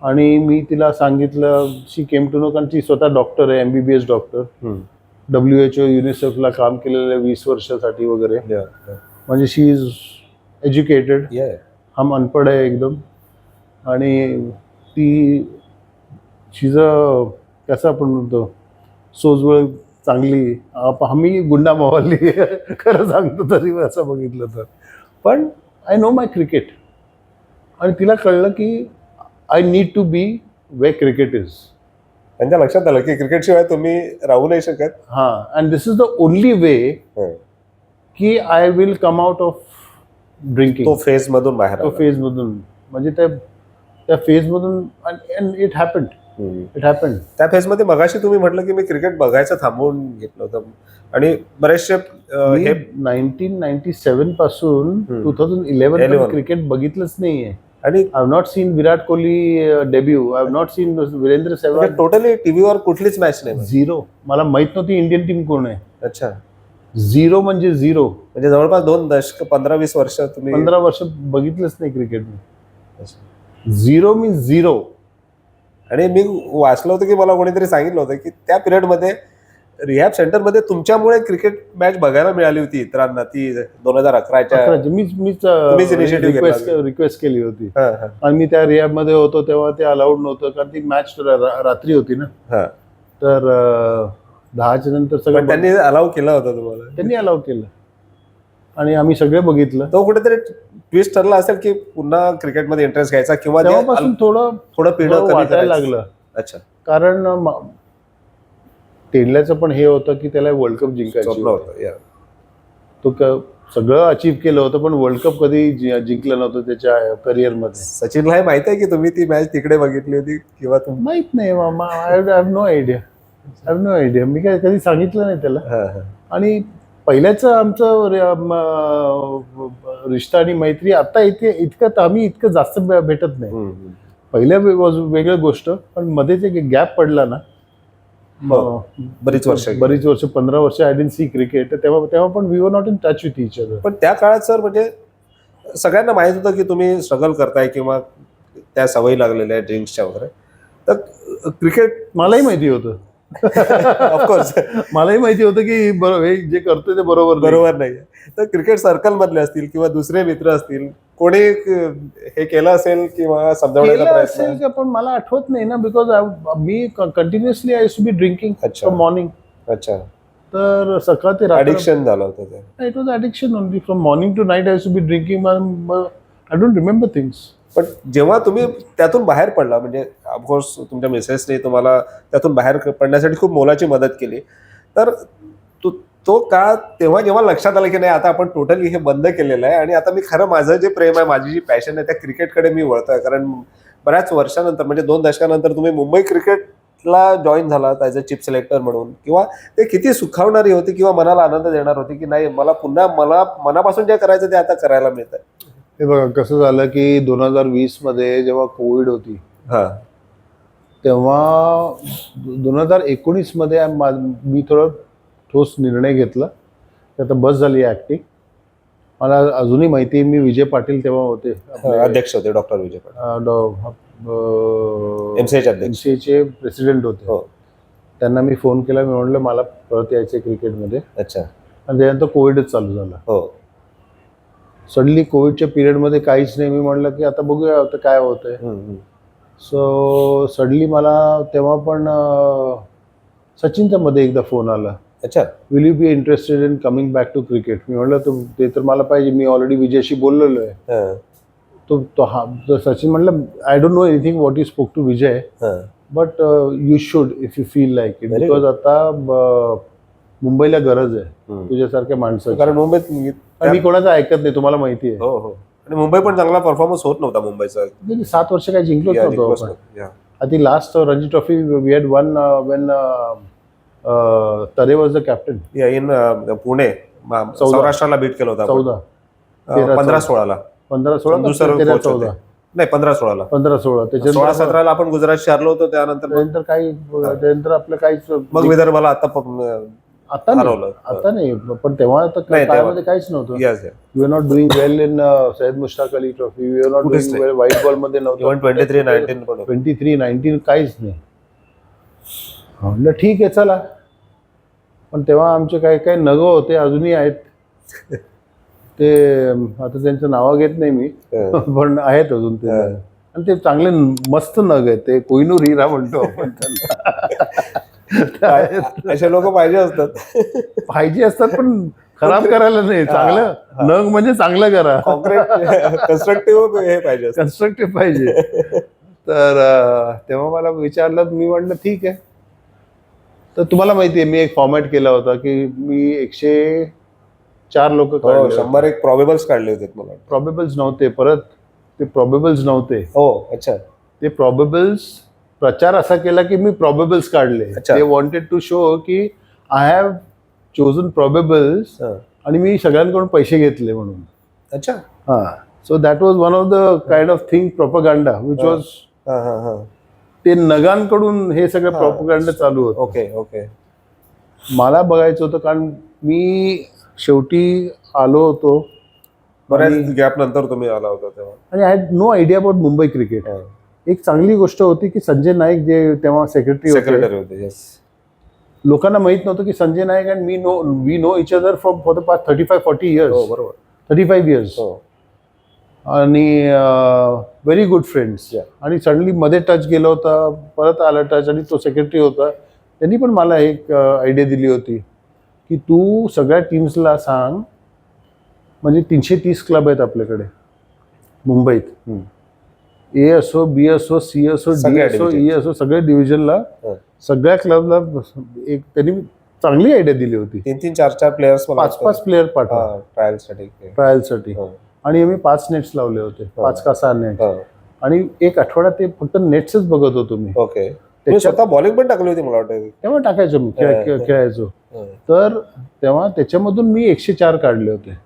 आणि मी तिला सांगितलं, शी केम टू नो, कारण ती स्वतः डॉक्टर आहे, MBBS डॉक्टर. WHO, युनिसेफला काम केलेलं 20 वर्षासाठी वगैरे. म्हणजे शी इज एज्युकेटेड. हम अनपढ आहे एकदम. आणि ती शीज कसं आपण म्हणतो, सोजवळ चांगली. आम्ही गुंडा मावाली खरं सांगतो तरी असं बघितलं तर. पण आय नो माय क्रिकेट. आणि तिला कळलं की I need to be way cricket is. त्यांच्या लक्षात आलं की क्रिकेट शिवाय तुम्ही राहू नाही शकत. हां. And this is the only way की I will come out of drinking. तो फेज मधून बाहेर. तो फेज मधून म्हणजे त्या फेज मधून. And it happened. त्या फेज मध्ये मगाशी तुम्ही म्हटलं की मी क्रिकेट बघायचं थांबवून घेतलं होतं. आणि बरेचसे हे 1997 पासून 2011 क्रिकेट बघितलंच नाहीये. आणि I have not seen Virat Kohli debut. I have not seen Virender Sehwag. Totally टीव्हीवर कुठलीच मॅच नाही. झिरो. मला माहित नव्हती इंडियन टीम कोण आहे. अच्छा. झिरो म्हणजे झिरो. म्हणजे जवळपास 2 दशक 15-20 वर्ष तुम्ही 15 वर्ष बघितलंच नाही क्रिकेट. Zero means zero. आणि मी वाचलं होतं की मला कोणीतरी सांगितलं होतं की त्या पिरियडमध्ये रिहॅब सेंटरमध्ये तुमच्यामुळे क्रिकेट मॅच बघायला मिळाली होती इतरांना. ती 2011च्या मीच रिक्वेस्ट केली होती. आणि मी त्या रिहॅब मध्ये होतो तेव्हा ते अलाउड नव्हतं, कारण ती मॅच रात्री होती ना. तर 10च्या नंतर सगळं त्यांनी अलाउ केलं होतं तुम्हाला. त्यांनी अलाउ केलं आणि आम्ही सगळे बघितलं. तो कुठेतरी ट्विस्ट ठरला असेल की पुन्हा क्रिकेटमध्ये इंटरेस्ट घ्यायचा किंवा तेव्हापासून थोडं पिढं वाटायला लागलं. अच्छा. कारण तेंडल्याचं पण हे होतं की त्याला वर्ल्ड कप जिंकायचं होतं. तो सगळं अचीव्ह केलं होतं, पण वर्ल्ड कप कधी जिंकलं नव्हतं त्याच्या करिअरमध्ये. सचिनला हे माहित आहे की तुम्ही ती मॅच तिकडे बघितली होती किंवा माहित नाही. I have no idea. मी काय कधी सांगितलं नाही त्याला. आणि पहिल्याच आमचं रिश्ता आणि मैत्री आता इतकं आम्ही इतकं जास्त भेटत नाही. पहिल्या वेगळी गोष्ट, पण मध्ये जे गॅप पडला ना, बरीच वर्ष 15 वर्ष आय डिडंट सी क्रिकेट. तेव्हा पण we were not in touch with each other. पण त्या काळात सर म्हणजे सगळ्यांना माहित होतं की तुम्ही स्ट्रगल करताय किंवा त्या सवयी लागलेल्या आहेत ड्रिंक्सच्या वगैरे. तर क्रिकेट मलाही माहिती होतं. ऑफकोर्स मलाही माहिती होतं की हे जे करतोय ते बरोबर नाही. तर क्रिकेट सर्कल मधले असतील किंवा दुसरे मित्र असतील, कोणी हे केलं असेल किंवा समजावण्याचा प्रयत्न. पण मला आठवत नाही ना, बिकॉज मी continuously I used to be drinking from morning. अच्छा. तर सकाळ ते रात्री ऍडिक्शन झालं होतं ते. It was addiction only. From morning to night I used to be drinking. I don't remember things. पण जेव्हा तुम्ही त्यातून बाहेर पडला, म्हणजे ऑफकोर्स तुमच्या मिसेसने तुम्हाला त्यातून बाहेर पडण्यासाठी खूप मोलाची मदत केली, तर तो काळ तेव्हा जेव्हा लक्षात आलं की नाही आता आपण टोटली हे बंद केलेलं आहे आणि आता मी खरं माझं जे प्रेम आहे, माझी जी पॅशन आहे त्या क्रिकेटकडे मी वळतोय. कारण बऱ्याच वर्षानंतर म्हणजे 2 दशकानंतर तुम्ही मुंबई क्रिकेटला जॉईन झालात ॲज अ चीफ सिलेक्टर म्हणून, किंवा ते किती सुखावणारी होती किंवा मनाला आनंद देणार होती की नाही मला पुन्हा मनापासून जे करायचं ते आता करायला मिळतंय. हे बघा कसं झालं की 2020 मध्ये जेव्हा कोविड होती, तेव्हा 2019 मध्ये मी तोच निर्णय घेतला की आता बस झाली ॲक्टिंग. मला अजूनही माहिती आहे, मी विजय पाटील तेव्हा होते अध्यक्ष होते डॉक्टर विजय पाटील, MCA चे अध्यक्ष. MCAचे प्रेसिडेंट होते. हो. त्यांना मी फोन केला, मी म्हटलं मला परत यायचं क्रिकेटमध्ये. अच्छा. आणि त्यानंतर कोविडच चालू झाला. हो. सडनली कोविडच्या पिरियडमध्ये काहीच नाही. मी म्हटलं की आता बघूया आता काय होतंय. सो सडनली मला तेव्हा पण सचिनच्या मध्ये एकदा फोन आला. अच्छा. Will you be interested in coming back to cricket. मी म्हटलं ते तर मला पाहिजे, मी ऑलरेडी विजयशी बोललेलो आहे. तो सचिन म्हटलं I don't know anything what you spoke to Vijay, but you should if you feel like it, because आता मुंबईला गरज आहे तुझ्यासारख्या माणसाची. कारण मुंबईत मी कोणाचं ऐकत नाही, तुम्हाला माहिती आहे. हो हो. आणि मुंबई पण चांगला परफॉर्मन्स होत नव्हता मुंबईचा. 7 वर्ष काही जिंकलोच नव्हतो आपण. आधी last Ranji trophy we had won when Tare was the captain in Pune. सौराष्ट्राला बीट केलं होतं 15-16ला. 15-16 नाही 15-16ला. 15-16 त्याच्यानंतर 16-17ला आपण गुजरातशी हरलो होतो. त्यानंतर आपलं काहीच. मग विदर्भाला आता नाही, पण तेव्हा काळामध्ये काहीच नव्हतं. We are not doing well in Syed Mushtaq Ali trophy. We are not doing well white ball मध्ये नव्हतं. 23-19 काहीच नाही. म्हटलं ठीक आहे चला. पण तेव्हा आमचे काही काही नग होते, अजूनही आहेत ते. आता त्यांचं नावं घेत नाही मी, पण आहेत अजून ते. आणि ते चांगले मस्त नग आहेत ते. कोहिनूर हिरा म्हणतो आपण त्यांना. असे लोक पाहिजे असतात पण खराब करायला नाही. चांगलं नग म्हणजे चांगलं करा. कन्स्ट्रक्टिव्ह हे पाहिजे, कन्स्ट्रक्टिव्ह पाहिजे. तर तेव्हा मला विचारलं, मी म्हटलं ठीक आहे. तर तुम्हाला माहिती आहे मी एक फॉर्मॅट केला होता की मी 104 लोक 101 प्रॉबेबल्स काढले होते. मला प्रॉबेबल्स नव्हते, परत ते प्रॉबेबल्स नव्हते. हो. अच्छा. ते प्रॉबेबल्स प्रचार असा केला की मी प्रॉबेबल्स काढले. दे वॉन्टेड टू शो की आय हॅव चोजन प्रॉबेबल्स आणि मी सगळ्यांकडून पैसे घेतले म्हणून. अच्छा. हा. So that was one of the kind of thing propaganda which was. ते नगांकडून हे सगळं प्रोपगंडा चालू होतं. Okay okay. मला बघायचं होतं कारण मी शेवटी आलो होतो बऱ्याच गॅप नंतर तुम्ही आला होता तेव्हा. आणि I had no idea about Mumbai cricket. एक चांगली गोष्ट होती की संजय नाईक जे तेव्हा सेक्रेटरी होते, लोकांना माहित नव्हतं की Sanjay Naik and we know each other for the past 35-40 years. बरोबर. 35 इयर्स. आणि व्हेरी गुड फ्रेंड्स. आणि सडनली मध्ये टच गेला होता, परत आला टच. आणि तो सेक्रेटरी होता, त्यांनी पण मला एक आयडिया दिली होती की तू सगळ्या टीम्सला सांग, म्हणजे 330 क्लब आहेत आपल्याकडे मुंबईत. ए असो, बी असो, सी असो, डी असो, ई असो, सगळ्या डिव्हिजनला सगळ्या क्लबला एक त्यांनी चांगली आयडिया दिली होती. 3-3, 4-4 प्लेयर्स, 5-5 प्लेयर पाठवा ट्रायलसाठी. आणि आम्ही 5 नेट्स लावले होते, 5 का 6 नेट. आणि एक आठवडा ते फक्त नेट्सच बघत होतो मी. ओके. स्वतः बॉलिंग पण टाकली होती मला वाटतं तेव्हा. टाकायचो मी, खेळायचो. तर तेव्हा त्याच्यामधून मी 104 काढले होते.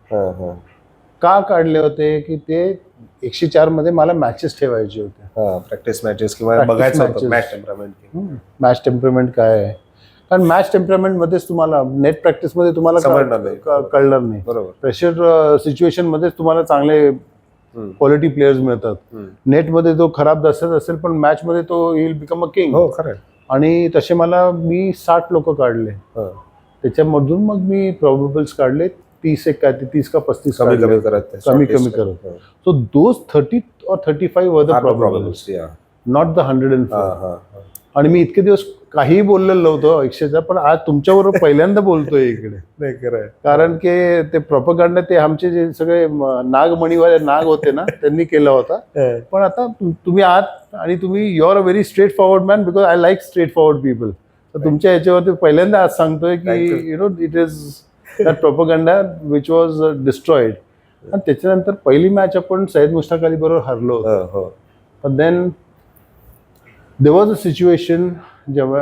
का काढले होते की ते 104 मध्ये मला मॅचेस ठेवायचे होते. प्रॅक्टिस मॅचेस किंवा बघायचं मॅच टेम्परमेंट काय आहे. कारण मॅच टेम्परमेंट मध्येच तुम्हाला नेट प्रॅक्टिस मध्ये तुम्हाला कळणार नाही. प्रेशर सिच्युएशन मध्येच तुम्हाला चांगले क्वालिटी प्लेयर्स मिळतात. नेटमध्ये तो खराब दिसत असेल पण मॅच मध्ये तो विल बिकम अ किंग. आणि तसे मी 60 लोक काढले. त्याच्यामधून मग मी प्रॉबेबल्स काढले 30 का 35 कमी करत. So those 30 or 35 were the प्रॉबेबल्स, not the 104. आणि मी इतके दिवस काही बोललेलं नव्हतं 104, पण आज तुमच्याबरोबर पहिल्यांदा बोलतोय इकडे. कारण की ते प्रोपगंडा ते आमचे जे सगळे नागमणीवाले नाग होते ना त्यांनी केला होता. पण आता तुम्ही आहात आणि तुम्ही you are a very straight forward man, because I like straight forward people. तर तुमच्या याच्यावरती पहिल्यांदा आज सांगतोय की you no it is that propaganda which was destroyed. आणि त्याच्यानंतर पहिली मॅच आपण सैयद मुश्ताक अली बरोबर हरलो होतो. पण then there was a situation जेव्हा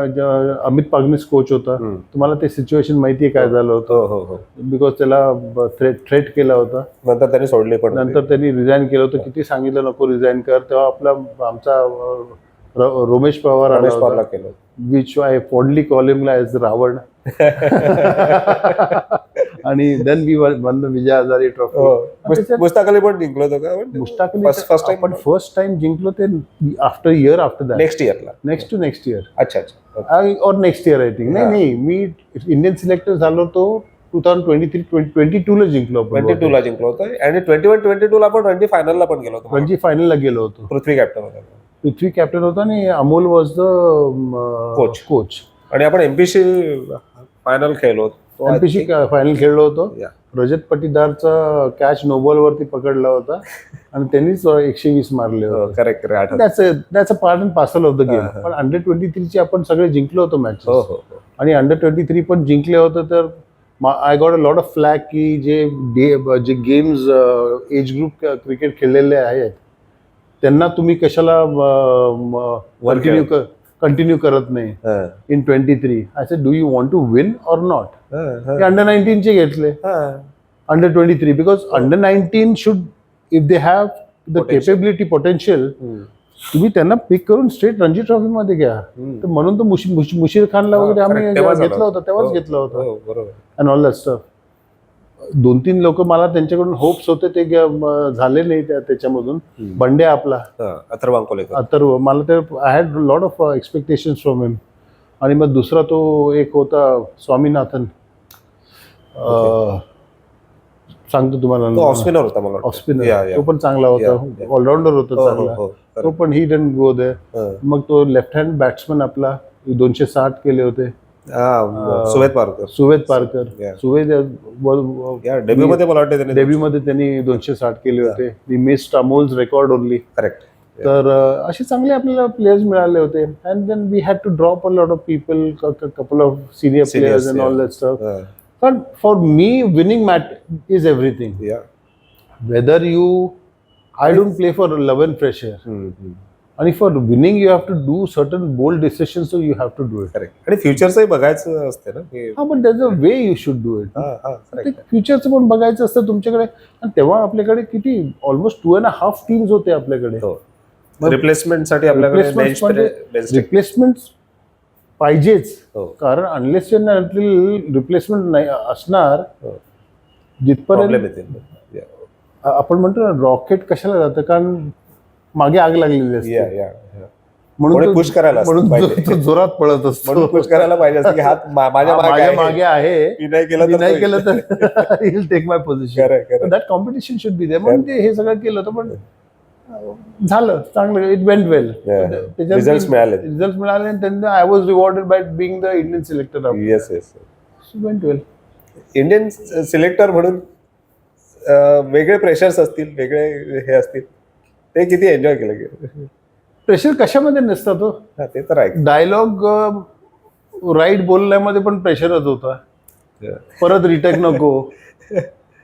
अमित पागनीस कोच होता. तुम्हाला ते सिच्युएशन माहिती आहे काय झालं होतं. बिकॉज त्याला थ्रेट केला होता. नंतर त्यांनी सोडले, पण नंतर त्यांनी रिझाईन केलं होतं. किती सांगितलं नको रिझाईन कर. तेव्हा आमचा रोमेश पवार आला, which I fondly call him as Ravan. आणि then we won the Vijay Hazare trophy. Mushtaq Ali पण जिंकलो होतो का? मुश्ताक अली फर्स्ट टाइम आपण फर्स्ट टाइम जिंकलो ते after year after that, next इयरला. Next year. अच्छा अच्छा. और नेक्स्ट इयर आय थिंक. नाही मी इंडियन सिलेक्टर झालो तो 2023-22 ला जिंकलो आपण. 22 ला जिंकलो होतो आणि 21-22 ला आपण रणजी फायनलला पण गेलो होतो. रणजी फायनलला गेलो होतो. पृथ्वी कॅप्टन होता. पृथ्वी कॅप्टन होता आणि अमोल वॉज द कोच. आणि आपण एमपीसी फायनल खेळलो होतो. एमपीसी फायनल खेळलो होतो. रजत पटीदारचा कॅच नोबॉल वरती पकडला होता आणि त्यांनीच 120 मारले होते. करेक्ट. त्याचं part and parcel of the game. पण अंडर-23 चे आपण सगळे जिंकलो होतो मॅच. आणि अंडर-23 पण जिंकले होते. तर I got a lot of flag की जे गेम्स एज ग्रुप क्रिकेट खेळलेले आहेत त्यांना तुम्ही कशाला कंटिन्यू करत नाही in 23. I said do you want to win or not. Under nineteen चे घेतले. अंडर-23 because under nineteen should if they have the capability potential तुम्ही त्यांना पिक करून स्ट्रेट रणजी ट्रॉफी मध्ये घ्या. तर म्हणून तो मुशीर खानला वगैरे आम्ही घेतलं होतं तेव्हाच घेतलं होतं अँड ऑल दॅट स्टफ. 2-3 लोक मला त्यांच्याकडून होप्स होते ते झाले नाही त्याच्यामधून. बंड्या आपला अथर्व मला ते I had lot of expectations from him. आणि मग दुसरा तो एक होता स्वामीनाथन. सांगतो तुम्हाला. ऑस्पिनर होता मला. ऑस्पिनर तो पण चांगला होता. ऑलराऊंडर होता चांगला. तो पण ही डिडंट गो देयर. मग तो लेफ्ट हँड बॅट्समन आपला 260 केले होते. सुवेद पारकर. सुवेद डेब्यू मध्ये त्यांनी 260 केले होते. We missed Amol's record only. Correct. तर असे चांगले आपल्याला प्लेयर्स मिळाले होते. And then we had to drop a lot of people, couple of senior players and all that stuff. But for me, winning is everything. Whether I don't play for love and pressure. And for winning, you have to do certain bold decisions, so you have to do it. Correct. आणि फ्युचरचंही बघायचं असते ना. but there's a way you should do it. फ्युचरचं पण बघायचं असतं तुमच्याकडे. आणि तेव्हा आपल्याकडे किती ऑलमोस्ट 2.5 टीम्स होते आपल्याकडे. रिप्लेसमेंटसाठी आपल्याकडे रिप्लेसमेंट पाहिजेच. कारण अनलेस रिप्लेसमेंट नाही असणार जिथपर्यंत आपण म्हणतो ना रॉकेट कशाला जातं कारण मागे आग लागलेली असते. म्हणून पुश करायला म्हणून जोरात पळत असतो. पुश करायला पाहिजे असतं की हात माझ्या मागे आहे. नाही केलं तर he'll take my position. That competition should be there. म्हणून ते हे सगळं केलं होतं पण झालं चांगलं. It went well. रिझल्ट मिळाले आणि त्यांना I was rewarded by being the Indian selector. Went well. Indian selector म्हणून वेगळे प्रेशर्स असतील, वेगळे हे असतील, ते किती एन्जॉय केलं? प्रेशर कशामध्ये नसतं तो. ते तर आहे. डायलॉग राईट बोलण्यामध्ये पण प्रेशरच होता. परत रिटेक नको.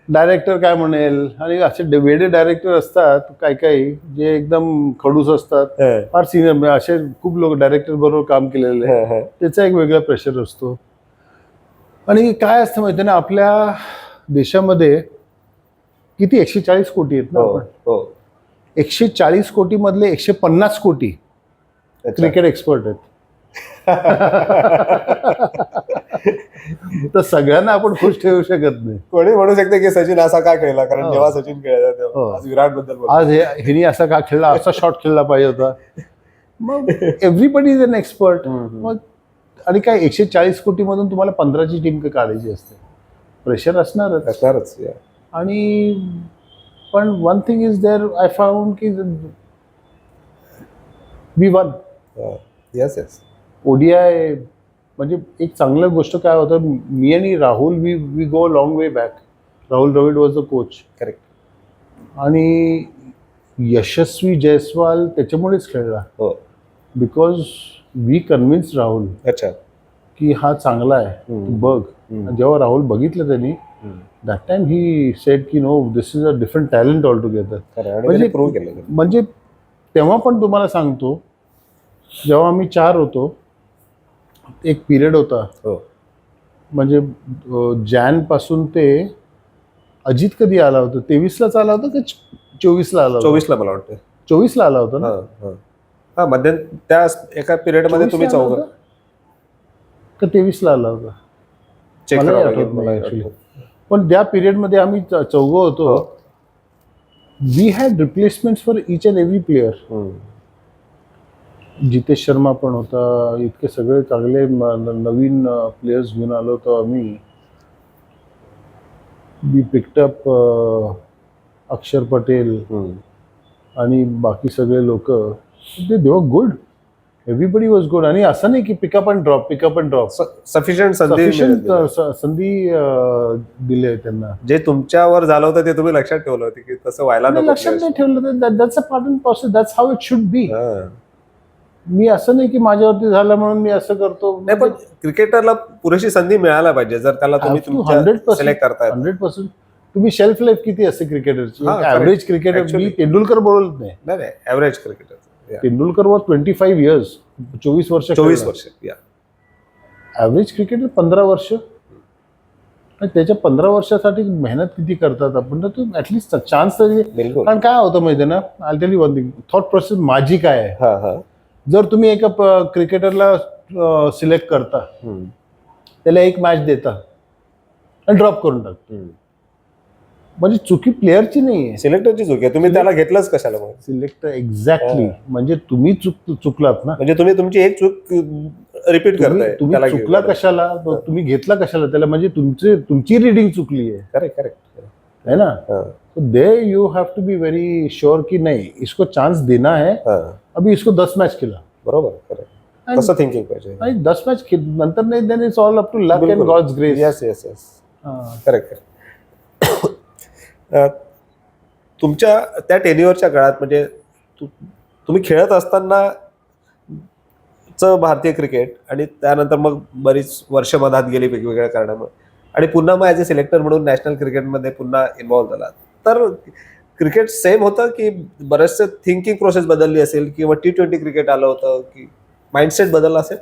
डायरेक्टर काय म्हणेल. आणि असे वेडे डायरेक्टर असतात काही जे एकदम खडूस असतात. फार सिनियर असे खूप लोक डायरेक्टर बरोबर काम केलेले. त्याचा एक वेगळा प्रेशर असतो. आणि काय असतं माहिती ना आपल्या देशामध्ये किती 140 कोटी आहेत ना. 140 कोटी मधले 150 कोटी क्रिकेट एक्सपर्ट आहेत. तर सगळ्यांना आपण खुश ठेवू शकत नाही. कोणी म्हणू शकते की सचिन असा का खेळला कारण जेव्हा सचिन खेळला तेव्हा विराट बद्दल आज हिने असा का खेळला, असा शॉट खेळला पाहिजे होता. मग एव्हरीबडी इज एन एक्सपर्ट. मग आणि काय 140 कोटी मधून तुम्हाला 15ची टीम काढायची असते. प्रेशर असणारच. आणि पण one thing is there I found की वी वन. ओडीआय म्हणजे एक चांगली गोष्ट काय होतं. मी आणि Rahul we go long way back. Rahul Dravid was the coach. Correct. आणि यशस्वी जयस्वाल त्याच्यामुळेच खेळला. बिकॉज वी कन्व्हिन्स राहुल की हा चांगला आहे तू बघ. जेव्हा राहुल बघितलं त्यांनी दॅट टाइम ही सेड की no this is a different talent all together. म्हणजे तेव्हा पण तुम्हाला सांगतो जेव्हा आम्ही 4 होतो एक पिरियड होता. म्हणजे जॅन पासून ते अजित कधी आला होता 23लाच आला होता का 24ला आला होता? 24ला मला वाटतं. 24ला आला होता ना. मध्ये त्या एका पिरियड मध्ये तुम्ही 4 का 23ला आला होता. चेक मलाही करावं आठवत लागेल नाही मला ऍक्च्युली. आठवत. पण त्या पिरियडमध्ये आम्ही चौघं होतो. We had replacement for each and every player. Jitesh Sharma पण होता. इतके सगळे चांगले नवीन प्लेयर्स घेऊन आलो होतो आम्ही. वी पिकअप अक्षर पटेल आणि बाकी सगळे लोक. दे were good. Everybody was good. आणि असं नाही की pickup and drop. Sufficient sufficient संधी संधी दिले त्यांना. जे तुमच्यावर झालं होतं ते तुम्ही लक्षात ठेवलं होतं की तसं व्हायला नाही, नको. लक्षात नाही ठेवलं. That's a part and process. That's how it should बी. हा. मी असं नाही की माझ्यावरती झालं म्हणून मी असं करतो. नाही, पण क्रिकेटरला पुरेशी संधी मिळायला पाहिजे जर त्याला तुम्ही तुमच्या 100% सिलेक्ट करताय. 100%. तुम्ही शेल्फ लाईफ किती असते क्रिकेटरची? हा, correct. Average cricketer. मी Actually. तेंडुलकर बोलत नाही. नाही average cricketer. Tendulkar was 25 years. 24 वर्ष. 24 वर्ष. या. ॲव्हरेज क्रिकेटर 15 वर्ष. आणि त्याच्या 15 वर्षासाठी मेहनत किती करतात आपण. तर तू ऍटलीस्ट चान्स तरी. बिलकुल. कारण काय होतं माहिती ना, I tell you one thing. Thought process माझी काय आहे. हा हा. जर तुम्ही एका क्रिकेटरला सिलेक्ट करता, त्याला एक मॅच देता आणि ड्रॉप करून टाकता, म्हणजे चुकी प्लेअरची नाही आहे. सिलेक्टरची चूक आहे. तुम्ही त्याला घेतलंच कशाला मग? Selector exactly. म्हणजे तुम्ही चुकलात ना. म्हणजे तुम्ही तुमची एक चूक रिपीट करताय. तुम्ही चुकला कशाला, तुम्ही घेतला कशाला त्याला, म्हणजे तुमची रिडिंग चुकली आहे. करेक्ट है ना. तो they you have to be very sure कि नहीं, इसको चांस देना है. अभी इसको 10 मैच खेला. बरोबर. करेक्ट. तसं थिंकिंग पाहिजे. आणि 10 मैच नंतर नाही, then it's all up to luck and God's grace. Yes. Correct. तुमच्या त्या टेन्युअरच्या काळात म्हणजे तुम्ही खेळत असताना भारतीय क्रिकेट आणि त्यानंतर मग बरीच वर्ष मधात गेली वेगवेगळ्या कारणामुळे आणि पुन्हा मग ॲज अ सिलेक्टर म्हणून नॅशनल क्रिकेटमध्ये पुन्हा इन्व्हॉल्व्ह झाला. तर क्रिकेट सेम होतं की बरेचसे थिंकिंग प्रोसेस बदलली असेल किंवा T20 क्रिकेट आलं होतं की माइंडसेट बदलला असेल?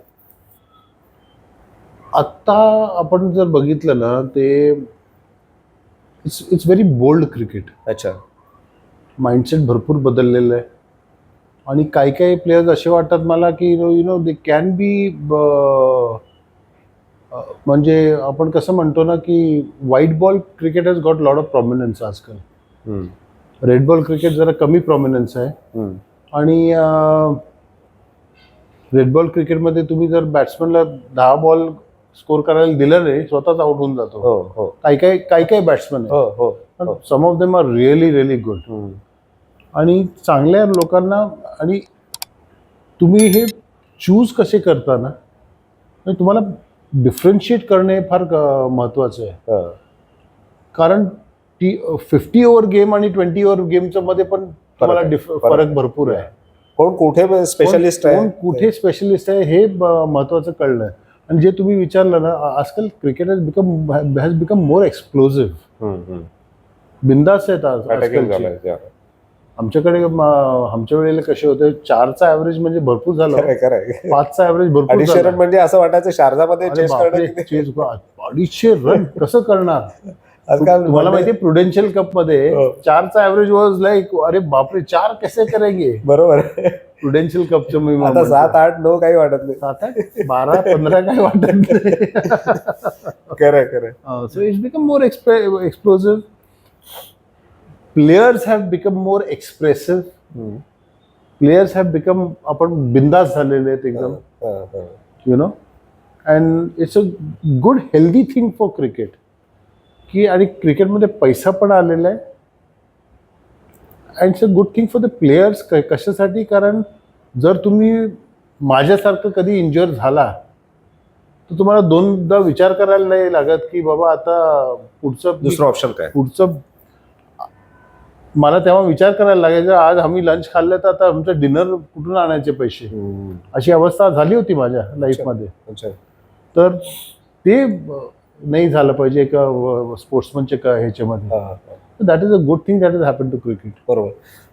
आत्ता आपण जर बघितलं ना, ते इट्स व्हेरी बोल्ड क्रिकेट. अच्छा. माइंडसेट भरपूर बदललेलं आहे. आणि काही काही प्लेयर्स असे वाटतात मला की you know they can be, म्हणजे आपण कसं म्हणतो ना की white ball cricket has got lot of prominence आजकाल. रेड बॉल क्रिकेट जरा कमी प्रॉमिनन्स आहे. आणि रेड बॉल क्रिकेटमध्ये तुम्ही जर बॅट्समनला 10 बॉल स्कोर करायला दिलं नाही, स्वतःच आउट होऊन जातो. काही बॅट्समन आहे, some of them are really good. आणि चांगल्या लोकांना. आणि तुम्ही हे चूज कसे करता ना, तुम्हाला डिफरन्शिएट करणे फार महत्वाचं आहे. कारण 50 ओव्हर गेम आणि 20 ओव्हर गेमच्या मध्ये पण तुम्हाला फरक भरपूर आहे. कोण कुठे स्पेशलिस्ट आहे हे महत्वाचं कळलं. आणि जे तुम्ही विचारलं ना, आजकाल cricket has become more explosive. बिंदास आहेत आजकाल. आमच्या वेळेला कसे होते, 4चा ॲव्हरेज म्हणजे भरपूर झालं. 5चा ॲव्हरेज भरपूर झालं. म्हणजे असं वाटायचं शारजामध्ये 250 रन कसं करणार. तुम्हाला माहितीये प्रुडेन्शियल कप मध्ये 4चा ॲव्हरेज वॉज लाईक, अरे बापरे 4 कैसे करेंगे. बरोबर. प्रुडेन्शियल कपचं मी 7, 8, 9 काही वाटत नाही. 7, 8, 12, 15 काही वाटत नाही. खरं. So it's become more explosive. Players have become more expressive. Players have become, आपण बिंदास झालेले आहेत एकदम. You know. And it's a good healthy thing for cricket. की आणि क्रिकेटमध्ये पैसा पण आलेला आहे. And it's a good thing for the players. कशासाठी, कारण जर तुम्ही माझ्यासारखं कधी इंज्युअर झाला तर तुम्हाला 2दा विचार करायला नाही लागत की बाबा आता दुसरं ऑप्शन काय. मला तेव्हा विचार करायला लागायचा, आज आम्ही लंच खाल्लं तर आता आमचं डिनर कुठून आणायचे पैसे. अशी अवस्था झाली होती माझ्या लाईफमध्ये. तर ते नाही झालं पाहिजे एका स्पोर्ट्समनच्या ह्याच्यामध्ये. That is a good thing that is happen to cricket. बरोबर.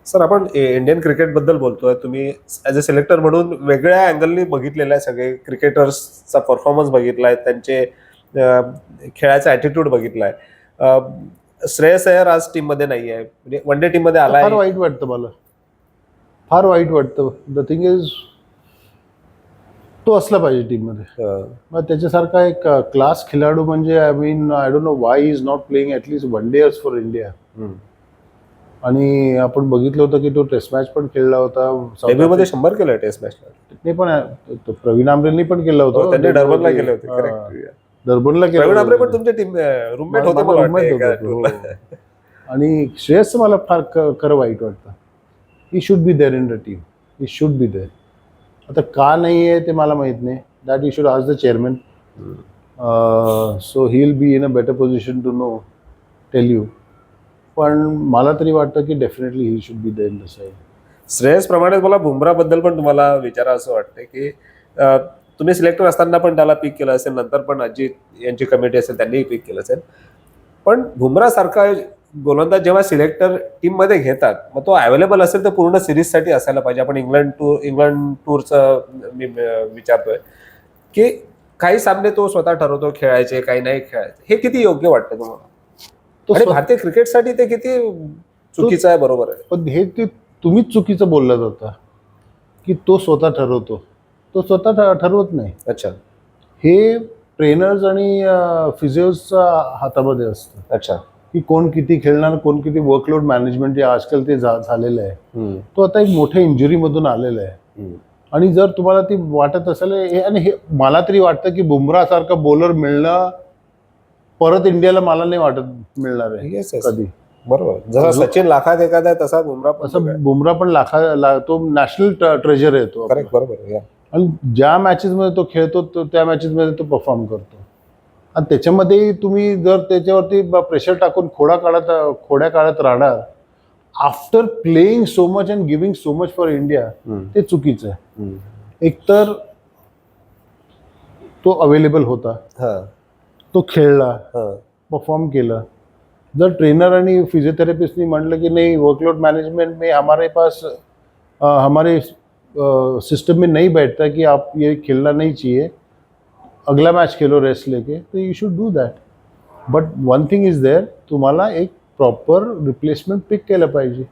सर, आपण इंडियन क्रिकेट बद्दल बोलतोय. तुम्ही ॲज अ सिलेक्टर म्हणून वेगळ्या अँगलनी बघितलेलं आहे. सगळे क्रिकेटर्सचा परफॉर्मन्स बघितलाय, त्यांचे खेळाचा ॲटिट्यूड बघितलाय. श्रेयस अय्यर आज टीम मध्ये नाही आहे, म्हणजे वन डे टीम मध्ये आलाय. फार वाईट वाटतं मला, फार वाईट वाटतं. द थिंग इज, तो असला पाहिजे टीममध्ये. मग त्याच्यासारखा एक क्लास खेळाडू म्हणजे I don't no Y is not playing at least one dares for India. आणि आपण बघितलं होतं की तो टेस्ट मॅच पण खेळला होता. डेब्यूमध्ये 100 केलं टेस्ट मॅचला. ते पण तो प्रवीण आमरेंनी पण केलं होतं. त्यांनी डर्बनला केले होते. डर्बनला केलं. प्रवीण आमरे पण तुमचे टीम रूममेट होते मला वाटतं. आणि श्रेयसचं मला फार खरं वाईट वाटतं. He should be there in the team. He should be there. आता का नाही आहे ते मला माहीत नाही. That you should ask the chairman. So he will be in a better position to know tell you. पण मला तरी वाटतं की definitely he should be there in the side. Shreyas प्रमाणेच मला बुमराबद्दल पण तुम्हाला विचारा असं वाटतं की तुम्ही सिलेक्टर असताना पण त्याला पिक केलं असेल, नंतर पण अजित यांची कमिटी असेल त्यांनीही पिक केलं असेल. पण बुमरासारखा गोलंदाज जेव्हा सिलेक्टर टीममध्ये घेतात, मग तो अवेलेबल असेल तर पूर्ण सिरीजसाठी असायला पाहिजे. आपण इंग्लंड टूरचं मी विचारतोय की काही सामने तो स्वतः ठरवतो खेळायचे, काही नाही खेळायचे. हे किती योग्य वाटतं तुम्हाला? आणि भारतीय क्रिकेटसाठी ते किती चुकीचं आहे? बरोबर आहे, पण हे ते तुम्हीच चुकीचं बोलला जाता की तो स्वतः ठरवतो. तो स्वतः ठरवत नाही. अच्छा. हे ट्रेनर्स आणि फिजिओच्या हातामध्ये असतं. अच्छा. की कोण किती खेळणार, कोण किती वर्कलोड मॅनेजमेंट जे आजकाल ते झालेलं आहे. तो आता एक मोठ्या इंजुरीमधून आलेला आहे. आणि जर तुम्हाला ती वाटत असेल, आणि हे मला तरी वाटतं की बुमरासारखा बॉलर मिळणं परत इंडियाला मला नाही वाटत मिळणार आहे कधी. बरोबर. जसा सचिन लाखात एखादा आहे तसा बुमरा पण तो नॅशनल ट्रेजर आहे तो. करेक्ट. बरोबर. आणि ज्या मॅचेसमध्ये तो खेळतो त्या मॅचेसमध्ये तो परफॉर्म करतो. आणि त्याच्यामध्ये तुम्ही जर त्याच्यावरती प्रेशर टाकून खोड्या काढत राहणार after playing so much and giving so much for India, ते चुकीचं आहे. एकतर तो अवेलेबल होता, तो खेळला, परफॉर्म केला. जर ट्रेनर आणि फिजियोथेरेपिस्टनी म्हटलं की नाही, वर्कलोड मैनेजमेंट में हमारे सिस्टम में नहीं बैठता कि आप ये खेलना नहीं चाहिए, अगला मैच खेलो रेस्ट लेके, तो you should do that. But one thing is there, तुम्हाला एक प्रॉपर रिप्लेसमेंट पिक केलं पाहिजे.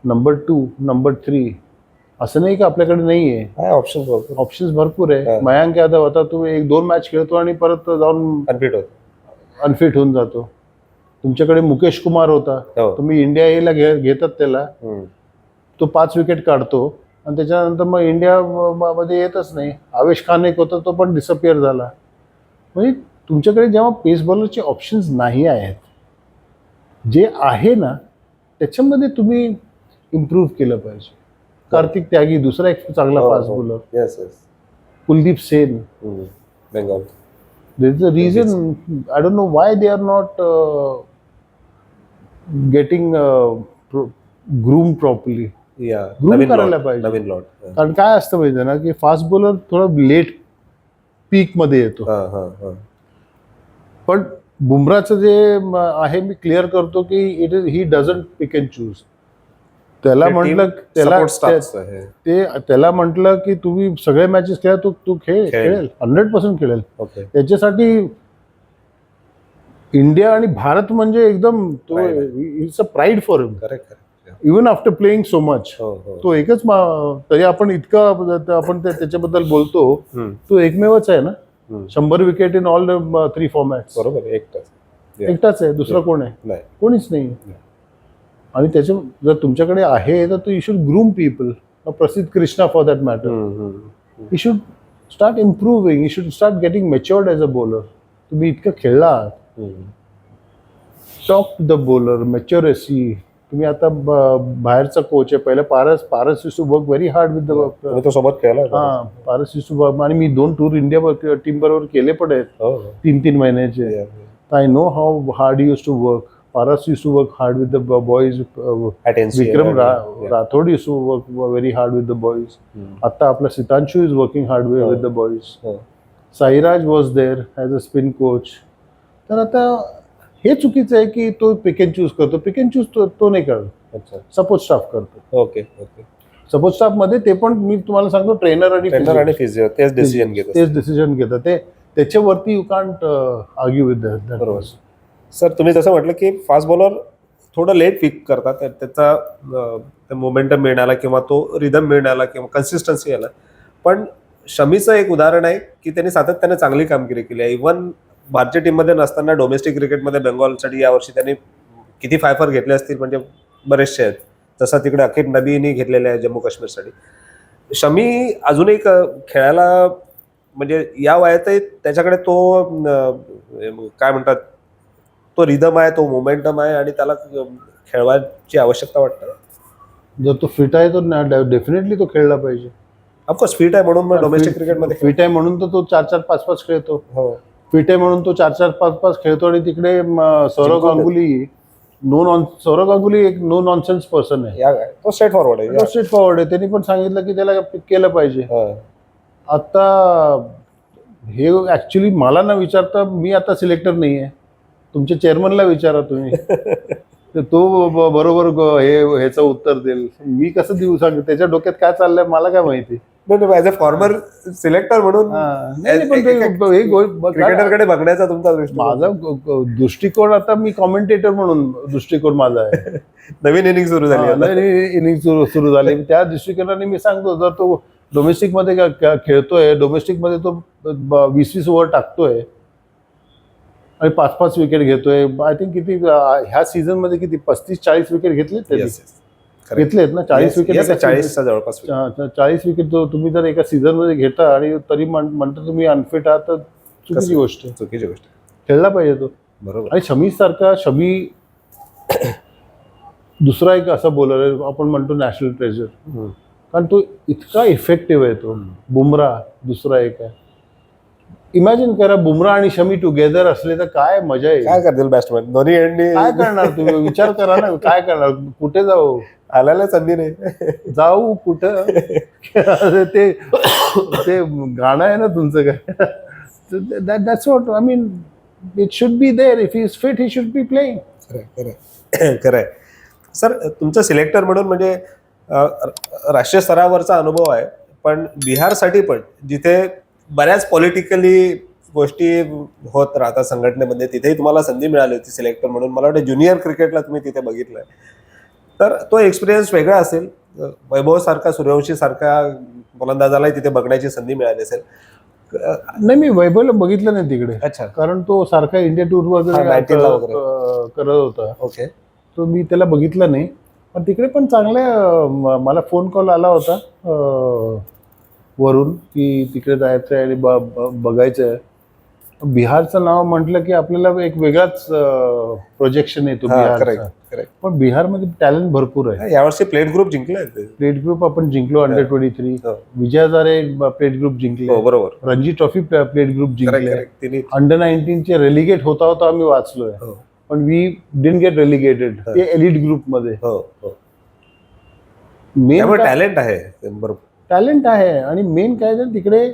नंबर 2, नंबर 3 असं नाही की आपल्याकडे नाही आहे. ऑप्शन्स भरपूर आहे. मयांक यादव आता तुम्ही 1-2 मॅच खेळतो आणि परत जाऊन अनफिट होऊन जातो. तुमच्याकडे मुकेश कुमार होता, तुम्ही इंडिया एला घेतात त्याला, तो 5 विकेट काढतो आणि त्याच्यानंतर मग इंडिया मध्ये येतच नाही. आवेश खान एक होता, तो पण डिसअपिअर झाला. म्हणजे तुमच्याकडे जेव्हा पेस बॉलरचे ऑप्शन्स नाही आहेत, जे आहे ना त्याच्यामध्ये तुम्ही इम्प्रूव्ह केलं पाहिजे. कार्तिक त्यागी दुसरा एक चांगला fast bowler, Kuldeep Sen, Bengal. There is a reason. I don't know why they are not getting groomed properly. Groom करायला पाहिजे. कारण काय असतं माहिती ना की फास्ट बॉलर थोडा लेट पीक मध्ये येतो. पण बुमराचं जे आहे, मी क्लिअर करतो की he doesn't pick and choose. त्याला म्हटलं त्याला म्हटलं की तुम्ही सगळे मॅचेस खेळा, तू खेळेल 100% खेळेल. त्याच्यासाठी इंडिया आणि भारत म्हणजे एकदम तो it's a pride for him. Even after playing so much, तो एकच तरी आपण त्याच्याबद्दल बोलतो, तो एकमेवच आहे ना 100 विकेट इन ऑल 3 फॉर्मॅट्स. बरोबर. एकटाच आहे, दुसरा कोण आहे? कोणीच नाही. आणि त्याच्या जर तुमच्याकडे आहे तर you should groom people. Prasidh Krishna for that matter, you should start improving, you should start getting matured as a bowler. तुम्ही इतकं खेळला आहात. Talk to the bowler, maturacy. तुम्ही आता बाहेरचा कोच आहे. पहिला Paras use to work very hard with the सोबत खेळला. Paras use to work. आणि मी 2 टूर इंडिया टीम बरोबर केले पण आहेत 3-3 महिन्याचे. I know how hard use to work. Paras used to work hard with the boys. Vikram Rathod used to work very hard with the boys. Atta apla Sitanshu is working hard with the boys. Sairaj was there as a spin coach. तर आता हे चुकीचं आहे की तो पिक and choose करतो. पिक and choose तो नाही करत, सपोर्ट स्टाफ करतो. सपोर्ट स्टाफ मध्ये ते पण मी तुम्हाला सांगतो ट्रेनर आणि फिजिओ तेच डिसिजन घेतात. ते त्याच्यावरती you can't argue with that. बरोबर. सर, तुम्ही जसं म्हटलं की फास्ट बॉलर थोडं लेट पिक करतात, त्याचा मोमेंटम मिळण्याला किंवा तो रिदम मिळण्याला किंवा कन्सिस्टन्सी यायला. पण शमीचं एक उदाहरण आहे की त्यांनी सातत्याने चांगली कामगिरी केली आहे. इव्हन भारतीय टीममध्ये नसताना डोमेस्टिक क्रिकेटमध्ये बेंगॉलसाठी यावर्षी त्यांनी किती फायफर घेतले असतील म्हणजे बरेचसे आहेत. तसं तिकडे अखिर नबीनी घेतलेले आहे जम्मू काश्मीरसाठी. शमी अजूनही खेळायला म्हणजे या वयातही त्याच्याकडे तो काय म्हणतात तो रिदम आहे, तो मोमेंटम आहे आणि त्याला खेळवायची आवश्यकता वाटते. जर तो फिट आहे तर डेफिनेटली तो खेळला पाहिजे. ऑफकोर्स फिट आहे म्हणून मग डोमेस्टिक क्रिकेटमध्ये फिट आहे म्हणून तर तो 4-4, 5-5 खेळतो. हो, फिट आहे म्हणून तो 4-4, 5-5 खेळतो. आणि तिकडे सौरव गांगुली एक नो नॉनसेन्स पर्सन आहे. तो स्ट्रेट फॉरवर्ड आहे. स्ट्रेट फॉरवर्ड आहे. त्यांनी पण सांगितलं की त्याला पिक केलं पाहिजे. आता हे ऍक्च्युली मला न विचारता, मी आता सिलेक्टर नाही आहे, तुमच्या चेअरमनला विचारा तुम्ही. तर तो बरोबर ह्याचं उत्तर देईल. मी कसं देऊ सांग, त्याच्या डोक्यात काय चाललंय मला काय माहिती. ऍज अ फॉर्मर सिलेक्टर म्हणून क्रिकेटरकडे बघण्याचा तुमचा माझा दृष्टिकोन, आता मी कॉमेंटेटर म्हणून दृष्टिकोन माझा आहे. नवीन इनिंग सुरू झाली, नवीन इनिंग सुरू झाली. त्या दृष्टिकोनाने मी सांगतो, जर तो डोमेस्टिक मध्ये खेळतोय, डोमेस्टिक मध्ये तो 20-20 ओव्हर टाकतोय आणि 5-5 विकेट घेतोय. आय थिंक किती ह्या सीझन मध्ये किती 35-40 विकेट घेतलेत ना. 40 विकेट 40च्या जवळपास 40 विकेट तुम्ही जर एका सीझन मध्ये घेता आणि तरी म्हणता तुम्ही अनफिट आहात, तर चुकीची गोष्ट खेळला पाहिजे तो. बरोबर. आणि शमी दुसरा एक असा बॉलर आहे, आपण म्हणतो नॅशनल ट्रेजर, कारण तो इतका इफेक्टिव्ह आहे. तो बुमराह दुसरा एक आहे. इमॅजिन करा, बुमराह आणि शमी टुगेदर असले तर काय मजा येईल. काय करतील बॅट्समॅन दोन्ही एंडनी? काय करणार तुम्ही विचार करा ना, काय करणार, कुठे जाऊ, आल्याला संधी नाही, जाऊ कुठं. ते गाणं आहे ना तुमचं काय, that's what I mean. It should be there. If he is fit he should be playing. खरंय. सर, तुमचं सिलेक्टर म्हणून म्हणजे राष्ट्रीय स्तरावरचा अनुभव आहे, पण बिहारसाठी पण जिथे बऱ्याच पॉलिटिकली गोष्टी होत राहतात संघटनेमध्ये, तिथेही तुम्हाला संधी मिळाली होती सिलेक्टर म्हणून. मला वाटतं ज्युनियर क्रिकेटला तुम्ही तिथे बघितलंय, तर तो एक्सपिरियन्स वेगळा असेल. वैभव सारखा, सूर्यवंशी सारखा गोलंदाजालाही तिथे बघण्याची संधी मिळाली असेल. नाही, मी वैभवला बघितलं नाही तिकडे. अच्छा. कारण तो सारखा इंडिया टूर वगैरे करत होता. ओके. तो मी त्याला बघितलं नाही. पण तिकडे पण चांगल्या, मला फोन कॉल आला होता वरून की तिकडे जायचं आहे आणि बघायचं आहे. बिहारचं नाव म्हटलं की आपल्याला एक वेगळाच प्रोजेक्शन येतो बिहारचा. पण बिहारमध्ये टॅलेंट भरपूर आहे. यावर्षी प्लेट ग्रुप जिंकलाय. प्लेट ग्रुप आपण जिंकलो अंडर-23. विजय हजारे प्लेट ग्रुप जिंकले. बरोबर. रणजी ट्रॉफी प्लेट ग्रुप जिंकले. अंडर-19 चे रेलिगेट होता आम्ही वाचलोय, पण वी डिडंट गेट रेलिगेटेड. ते एलिट ग्रुप मध्ये. मेन टॅलेंट आहे, टॅलेंट आहे. आणि मेन काय झालं, तिकडे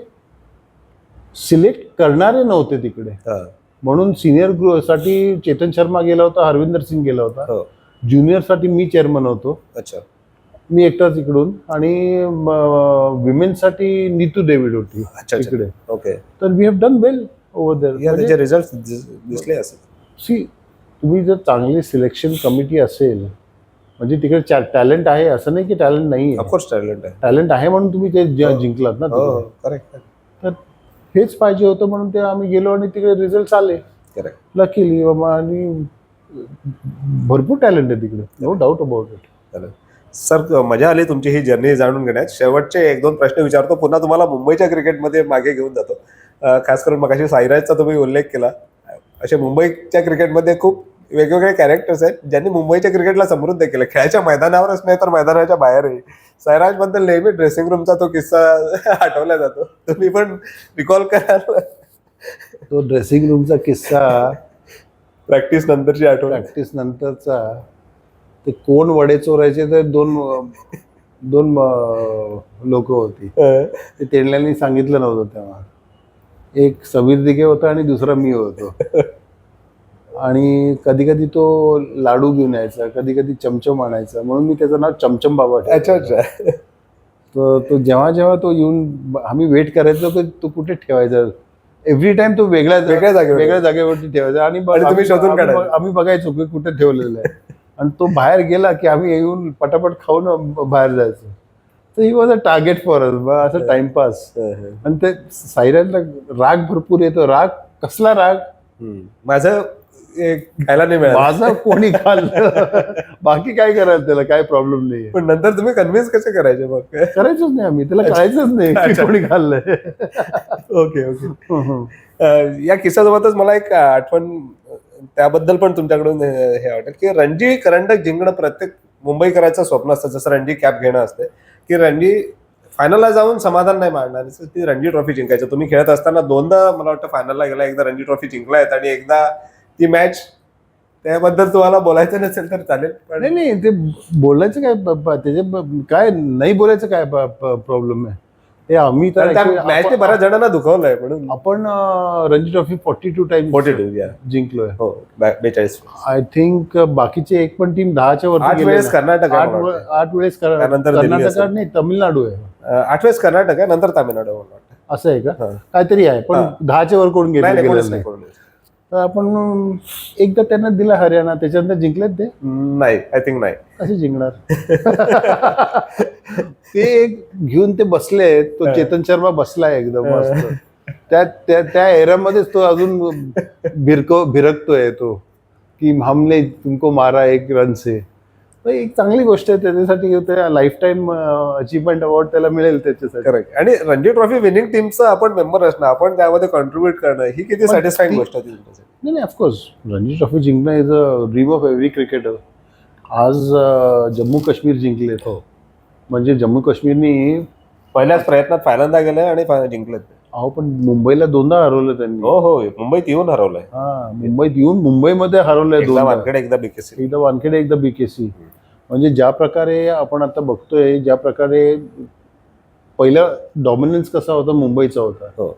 सिलेक्ट करणारे नव्हते तिकडे, म्हणून सिनियर ग्रुप साठी चेतन शर्मा गेला होता, हरविंदर सिंग गेला होता. ज्युनियर साठी मी चेअरमन होतो. अच्छा. मी एकटाच इकडून. आणि विमेन साठी नीतू डेव्हिड होती तिकडे. ओके. तर we have done well over there. Result दिसले असेल. सी, तुम्ही जर चांगली सिलेक्शन कमिटी असेल, म्हणजे तिकडे टॅलेंट आहे असं नाही की टॅलेंट नाही. ऑफकोर्स टॅलेंट आहे. टॅलेंट आहे म्हणून तुम्ही ते जिंकलात ना. करेक्ट. तर हेच पाहिजे होतं, म्हणून ते आम्ही गेलो आणि तिकडे रिझल्ट आले. लकीली. आणि भरपूर टॅलेंट आहे तिकडे, no doubt about it. Sir, मजा आली तुमची ही जर्नी जाणून घेण्यात. शेवटचे 1-2 प्रश्न विचारतो, पुन्हा तुम्हाला मुंबईच्या क्रिकेटमध्ये मागे घेऊन जातो. खास करून मगाशी साईराजचा तुम्ही उल्लेख केला. असे मुंबईच्या क्रिकेटमध्ये खूप वेगवेगळे कॅरेक्टर्स आहेत ज्यांनी मुंबईच्या क्रिकेटला समृद्ध केलं, खेळाच्या मैदानावरच नाही तर मैदानाच्या बाहेरही. साईराज बद्दल नेहमी ड्रेसिंग रूमचा तो किस्सा आठवला जातो, तुम्ही पण रिकॉल कराल तो ड्रेसिंग रूमचा किस्सा. प्रॅक्टिस नंतरची आठवण. प्रॅक्टिस नंतरचा. ते कोण वडे चोरायचे, तर दोन लोक होती. ते तेंडल्यांनी सांगितलं नव्हतं तेव्हा. एक समीर दिघे होता आणि दुसरा मी होतो. आणि कधी कधी तो लाडू घेऊन यायचा, कधी कधी चमचम आणायचा, म्हणून मी त्याचं नाव चमचम बाबा ठेवलं. अच्छा. तो जेव्हा तो येऊन आम्ही वेट करायचो की तो कुठे ठेवायचा. एव्हरी टाइम तो वेगळ्या जागेवरती ठेवायचा. आणि तुम्ही शोधून काढायचं. आम्ही बघायचो की कुठे ठेवलेलं आहे. आणि तो बाहेर गेला की आम्ही येऊन पटापट खाऊन बाहेर जायचो. तर he was a target for us, असं टाइमपास. आणि ते सायरनला राग भरपूर येतो. राग कसला राग, माझं खायला नाही मिळालं. माझा कोणी खाल्लं बाकी काय करायला, त्याला काय प्रॉब्लेम नाही. पण नंतर तुम्ही कन्व्हिन्स कसे करायचे मग? करायचंच नाही आम्ही, त्याला कळायचंच नाही की कोणी खाल्लंय. Okay okay. या किस्सासोबतच मला एक आठवण त्याबद्दल पण तुमच्याकडून हे वाटेल की रणजी करंडक जिंकणं प्रत्येक मुंबईकरांचं स्वप्न असतं. जसं रणजी कॅप घेणं असते की रणजी फायनलला जाऊन समाधान नाही मानणार, ती रणजी ट्रॉफी जिंकायचं. तुम्ही खेळत असताना दोनदा मला वाटतं फायनलला गेला, एकदा रणजी ट्रॉफी जिंकलायत आणि एकदा ती मॅच. त्याबद्दल तुम्हाला बोलायचं नसेल तर चालेल. नाही नाही, ते बोलायचं काय, त्याचे काय नाही बोलायचं काय प्रॉब्लेम आहे. हे आम्ही तर मॅचने बऱ्याच जणांना दुखवलंय म्हणून आपण रणजी ट्रॉफी 42 टाइम्स 42 जिंकलोय. हो 42. आय थिंक बाकीचे एक पण टीम 10च्या वरती 8 वेळेस कर्नाटक आहे, 8 वेळेस त्यानंतर दिल्ली कर्नाटक असेल. नाही, तमिळनाडू आहे. 8 वेळेस कर्नाटक आहे, नंतर तामिळनाडू आहे मला वाटतं. असं आहे का, काहीतरी आहे. पण 10च्या वर कोण नाही, गेलं कोणीच नाही. नाही. तर आपण एकदा त्यांना दिला हरियाणा, त्याच्यानंतर जिंकलेत ते. नाही, आय थिंक नाही. कसे जिंकणार? ते एक घेऊन ते बसले. तो चेतन शर्मा बसलाय एकदम मस्त. त्या एरियामध्येच तो अजून भिरकतोय तो की हमने तुमको मारा 1 रन से. एक चांगली गोष्ट आहे त्याच्यासाठी. लाईफ टाईम अचीवमेंट अवॉर्ड त्याला मिळेल त्याच्यासाठी. करेक्ट. आणि रणजी ट्रॉफी विनिंग टीमचं आपण मेंबर असणं, आपण त्यामध्ये कॉन्ट्रीब्युट करणं, ही किती सॅटिस्फाईंग गोष्ट आहे. नाही ऑफकोर्स रणजी ट्रॉफी जिंकणं is a dream of every cricketer. आज जम्मू काश्मीर जिंकले. हो, म्हणजे जम्मू काश्मीरनी पहिल्याच प्रयत्नात पहिल्यांदा गेले आणि जिंकलेत. अहो पण मुंबईला 2दा हरवलं त्यांनी. हो हो, मुंबईत येऊन हरवलंय. हा, मुंबईत येऊन मुंबईमध्ये हरवलंय. एकदा वानखेडे, एकदा बीकेसी. एकदा वानखेडे, एकदा बीकेसी. म्हणजे ज्या प्रकारे आपण आता बघतोय, ज्या प्रकारे पहिला डॉमिनन्स कसा होता मुंबईचा होता, हो,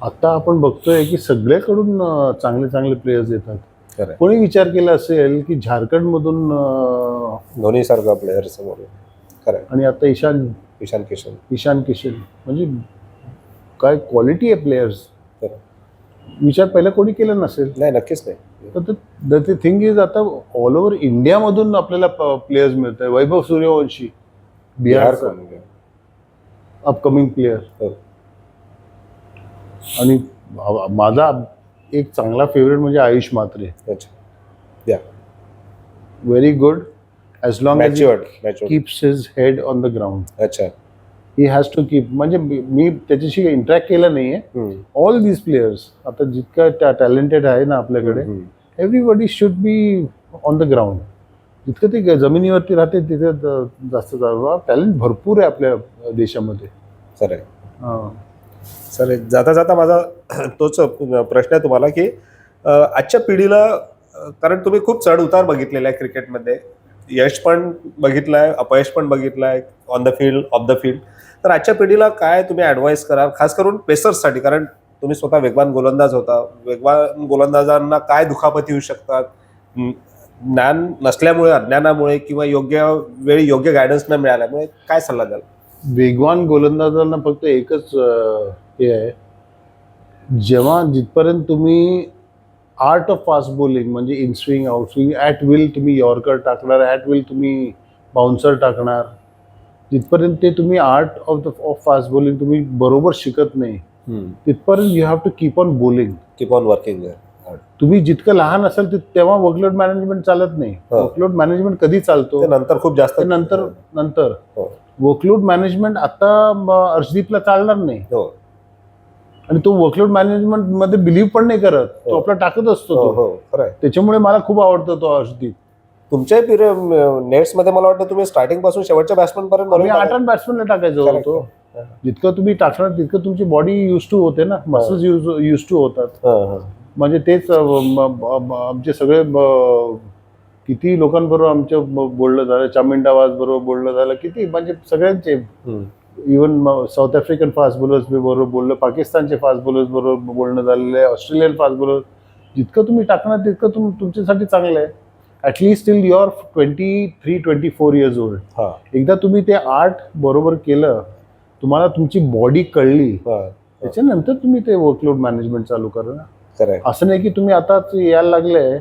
आता आपण बघतोय की सगळ्याकडून चांगले चांगले प्लेयर्स येतात. खरं. कोणी विचार केला असेल की झारखंड मधून धोनी सारखा प्लेअर समोर. खरं. आणि आता ईशान किशन म्हणजे काय क्वालिटी आहे प्लेयर्स. विचार पहिला कोणी केला नसेल. नाही, नक्कीच नाही. तर द थिंग इज आता ऑल ओव्हर इंडियामधून आपल्याला प्लेयर्स मिळत आहे. वैभव सूर्यवंशी बिहारचा अपकमिंग प्लेयर. आणि माझा एक चांगला फेवरेट म्हणजे Ayush Mhatre. Very good as long as keeps his head on the ground. अच्छा. He has to keep. म्हणजे मी त्याच्याशी इंटरॅक्ट केलं नाहीये. ऑल दीज प्लेयर्स आता जितकं टॅलेंटेड आहे ना आपल्याकडे, everybody should be on the ground. जितकं ते जमिनीवरती राहते तिथे जास्त टॅलेंट भरपूर आहे आपल्या देशामध्ये. सर सर जाता जाता माझा तोच प्रश्न आहे तुम्हाला की आजच्या पिढीला, कारण तुम्ही खूप चढ उतार बघितलेला आहे क्रिकेटमध्ये, यश पण बघितलंय, अपयश पण बघितलंय, on the field, of the field. तर आजच्या पिढीला काय तुम्ही ॲडवाईस कराल, खास करून पेसर्ससाठी? कारण तुम्ही स्वतः वेगवान गोलंदाज होता. वेगवान गोलंदाजांना काय दुखापती होऊ शकतात, ज्ञान नसल्यामुळे, अज्ञानामुळे, किंवा योग्य वेळी योग्य गायडन्स न मिळाल्यामुळे, काय सल्ला द्याल? वेगवान गोलंदाजांना फक्त एकच हे आहे, जेव्हा जिथपर्यंत तुम्ही आर्ट ऑफ फास्ट बॉलिंग म्हणजे in swing, out swing, at will तुम्ही यॉर्कर टाकणार, ॲट विल तुम्ही बाउन्सर टाकणार, जिथपर्यंत ते तुम्ही आर्ट ऑफ फास्ट बॉलिंग तुम्ही बरोबर शिकत नाही, तिथपर्यंत you have to keep on bowling, keep on working. तुम्ही जितकं लहान असाल तेव्हा वर्कलोड मॅनेजमेंट चालत नाही. वर्कलोड मॅनेजमेंट कधी चालतो? नंतर खूप जास्त. नंतर वर्कलोड मॅनेजमेंट आता अर्शदीपला चालणार नाही. आणि तो वर्कलोड मॅनेजमेंट मध्ये बिलीव्ह पण नाही करत. तो आपला टाकत असतो. त्याच्यामुळे मला खूप आवडतो तो अर्शदीप. तुमच्या नेट्स मध्ये मला वाटतं तुम्ही स्टार्टिंग पासून शेवटच्या बॅट्समन पर्यंत 8 बॅट्समनला टाकायचो होतो. जितकं तुम्ही टाकणार तितकं तुमची बॉडी युज टू होते ना, मसल्स युज टू होतात. म्हणजे तेच आमचे सगळे किती लोकांबरोबर आमचं बोलणं झालं, चामिंडावाज बरोबर बोलणं झालं, किती म्हणजे सगळ्यांचे, even south African fast bowlers बरोबर बोललं, पाकिस्तानचे फास्ट बॉलर्स बरोबर बोलणं झालेलं आहे, ऑस्ट्रेलियन फास्ट बॉलर. जितकं तुम्ही टाकणार तितकं तुमच्यासाठी चांगलं आहे. At least till your 23-24 years old. एकदा तुम्ही ते आर्ट बरोबर केलं, तुम्हाला तुमची बॉडी कळली, त्याच्यानंतर तुम्ही ते वर्कलोड मॅनेजमेंट चालू करा ना. असं नाही की तुम्ही आताच यायला लागले.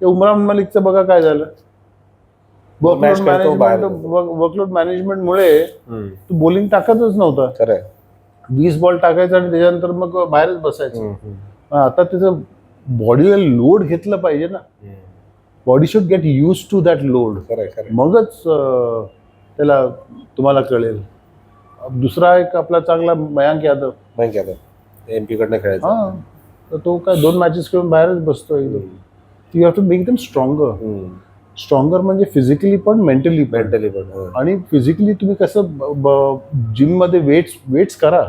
ते उमरान मलिकचं बघा काय झालं. match खेळतो, बाहेर वर्कलोड मॅनेजमेंटमुळे हम्म. तू बॉलिंग टाकतच नव्हता. खरंय 20 बॉल टाकायचा आणि त्याच्यानंतर मग बाहेरच बसायचं. हम्म, हम्म. आता त्याचं बॉडीला लोड घेतलं पाहिजे ना. Body should get use to that load. खरंय खरंय मगच त्याला तुम्हाला कळेल. दुसरा एक आपला चांगला मयांक यादव, नाही की आता एमपी कडनं खेळायचं. हा, तर तो काय 2 मॅचेस खेळून बाहेरच बसतो एकदम. You have to make them stronger म्हणजे फिजिकली पण मेंटली पण. मेंटली पण हो. आणि फिजिकली तुम्ही कसं जिम मध्ये वेट्स करा,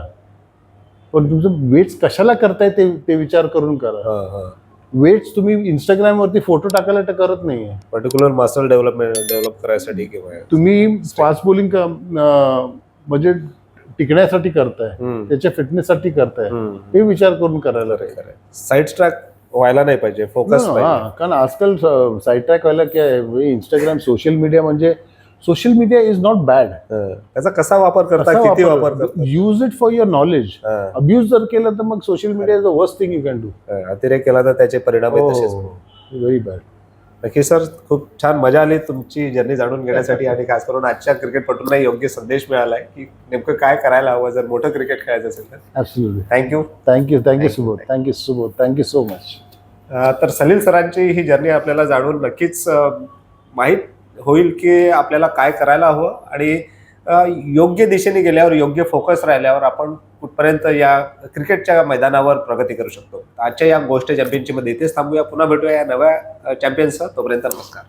पण तुमचं वेट्स कशाला करताय ते विचार करून करा. हा, हा. वेट्स तुम्ही इंस्टाग्राम वरती फोटो टाकायला तर करत नाहीये. पर्टिक्युलर मसल डेव्हलप करायसाठी किंवा तुम्ही फास्ट बॉलिंग म्हणजे टिकण्यासाठी करताय, त्याच्या फिटनेससाठी करताय. ते विचार करून करायला पाहिजे. साईड ट्रॅक व्हायला नाही पाहिजे, फोकस पाहिजे. कारण आजकाल साईड ट्रॅक व्हायला काय इंस्टाग्राम सोशल मीडिया म्हणजे social media is not bad. त्याचा कसा वापर करता, किती वापर करता. Use it for your knowledge. Abuse जर केलं तर मग social media is the worst thing you can do. अतिरेक केला तर त्याचे परिणाम तसेच. Very bad. नक्की सर, खूप छान मजा आली तुमची जर्नी जाणून घेण्यासाठी आणि खास करून आजच्या क्रिकेटपटूंना योग्य संदेश मिळालाय की नेमकं काय करायला हवं जर मोठं क्रिकेट खेळायचं असेल तर. Absolutely. Thank you Subodh. Thank you so much. तर सलील सरांची ही जर्नी आपल्याला जाणून नक्कीच माहीत होईल की आपल्याला काय करायला हवं आणि योग्य दिशेने गेल्यावर, योग्य फोकस राहिल्यावर आपण कुठपर्यंत या क्रिकेटच्या मैदानावर प्रगती करू शकतो. आजच्या या गोष्ट चॅम्पियनशिपमध्ये इथेच थांबूया. पुन्हा भेटूया या नव्या चॅम्पियन्ससह. तोपर्यंत नमस्कार.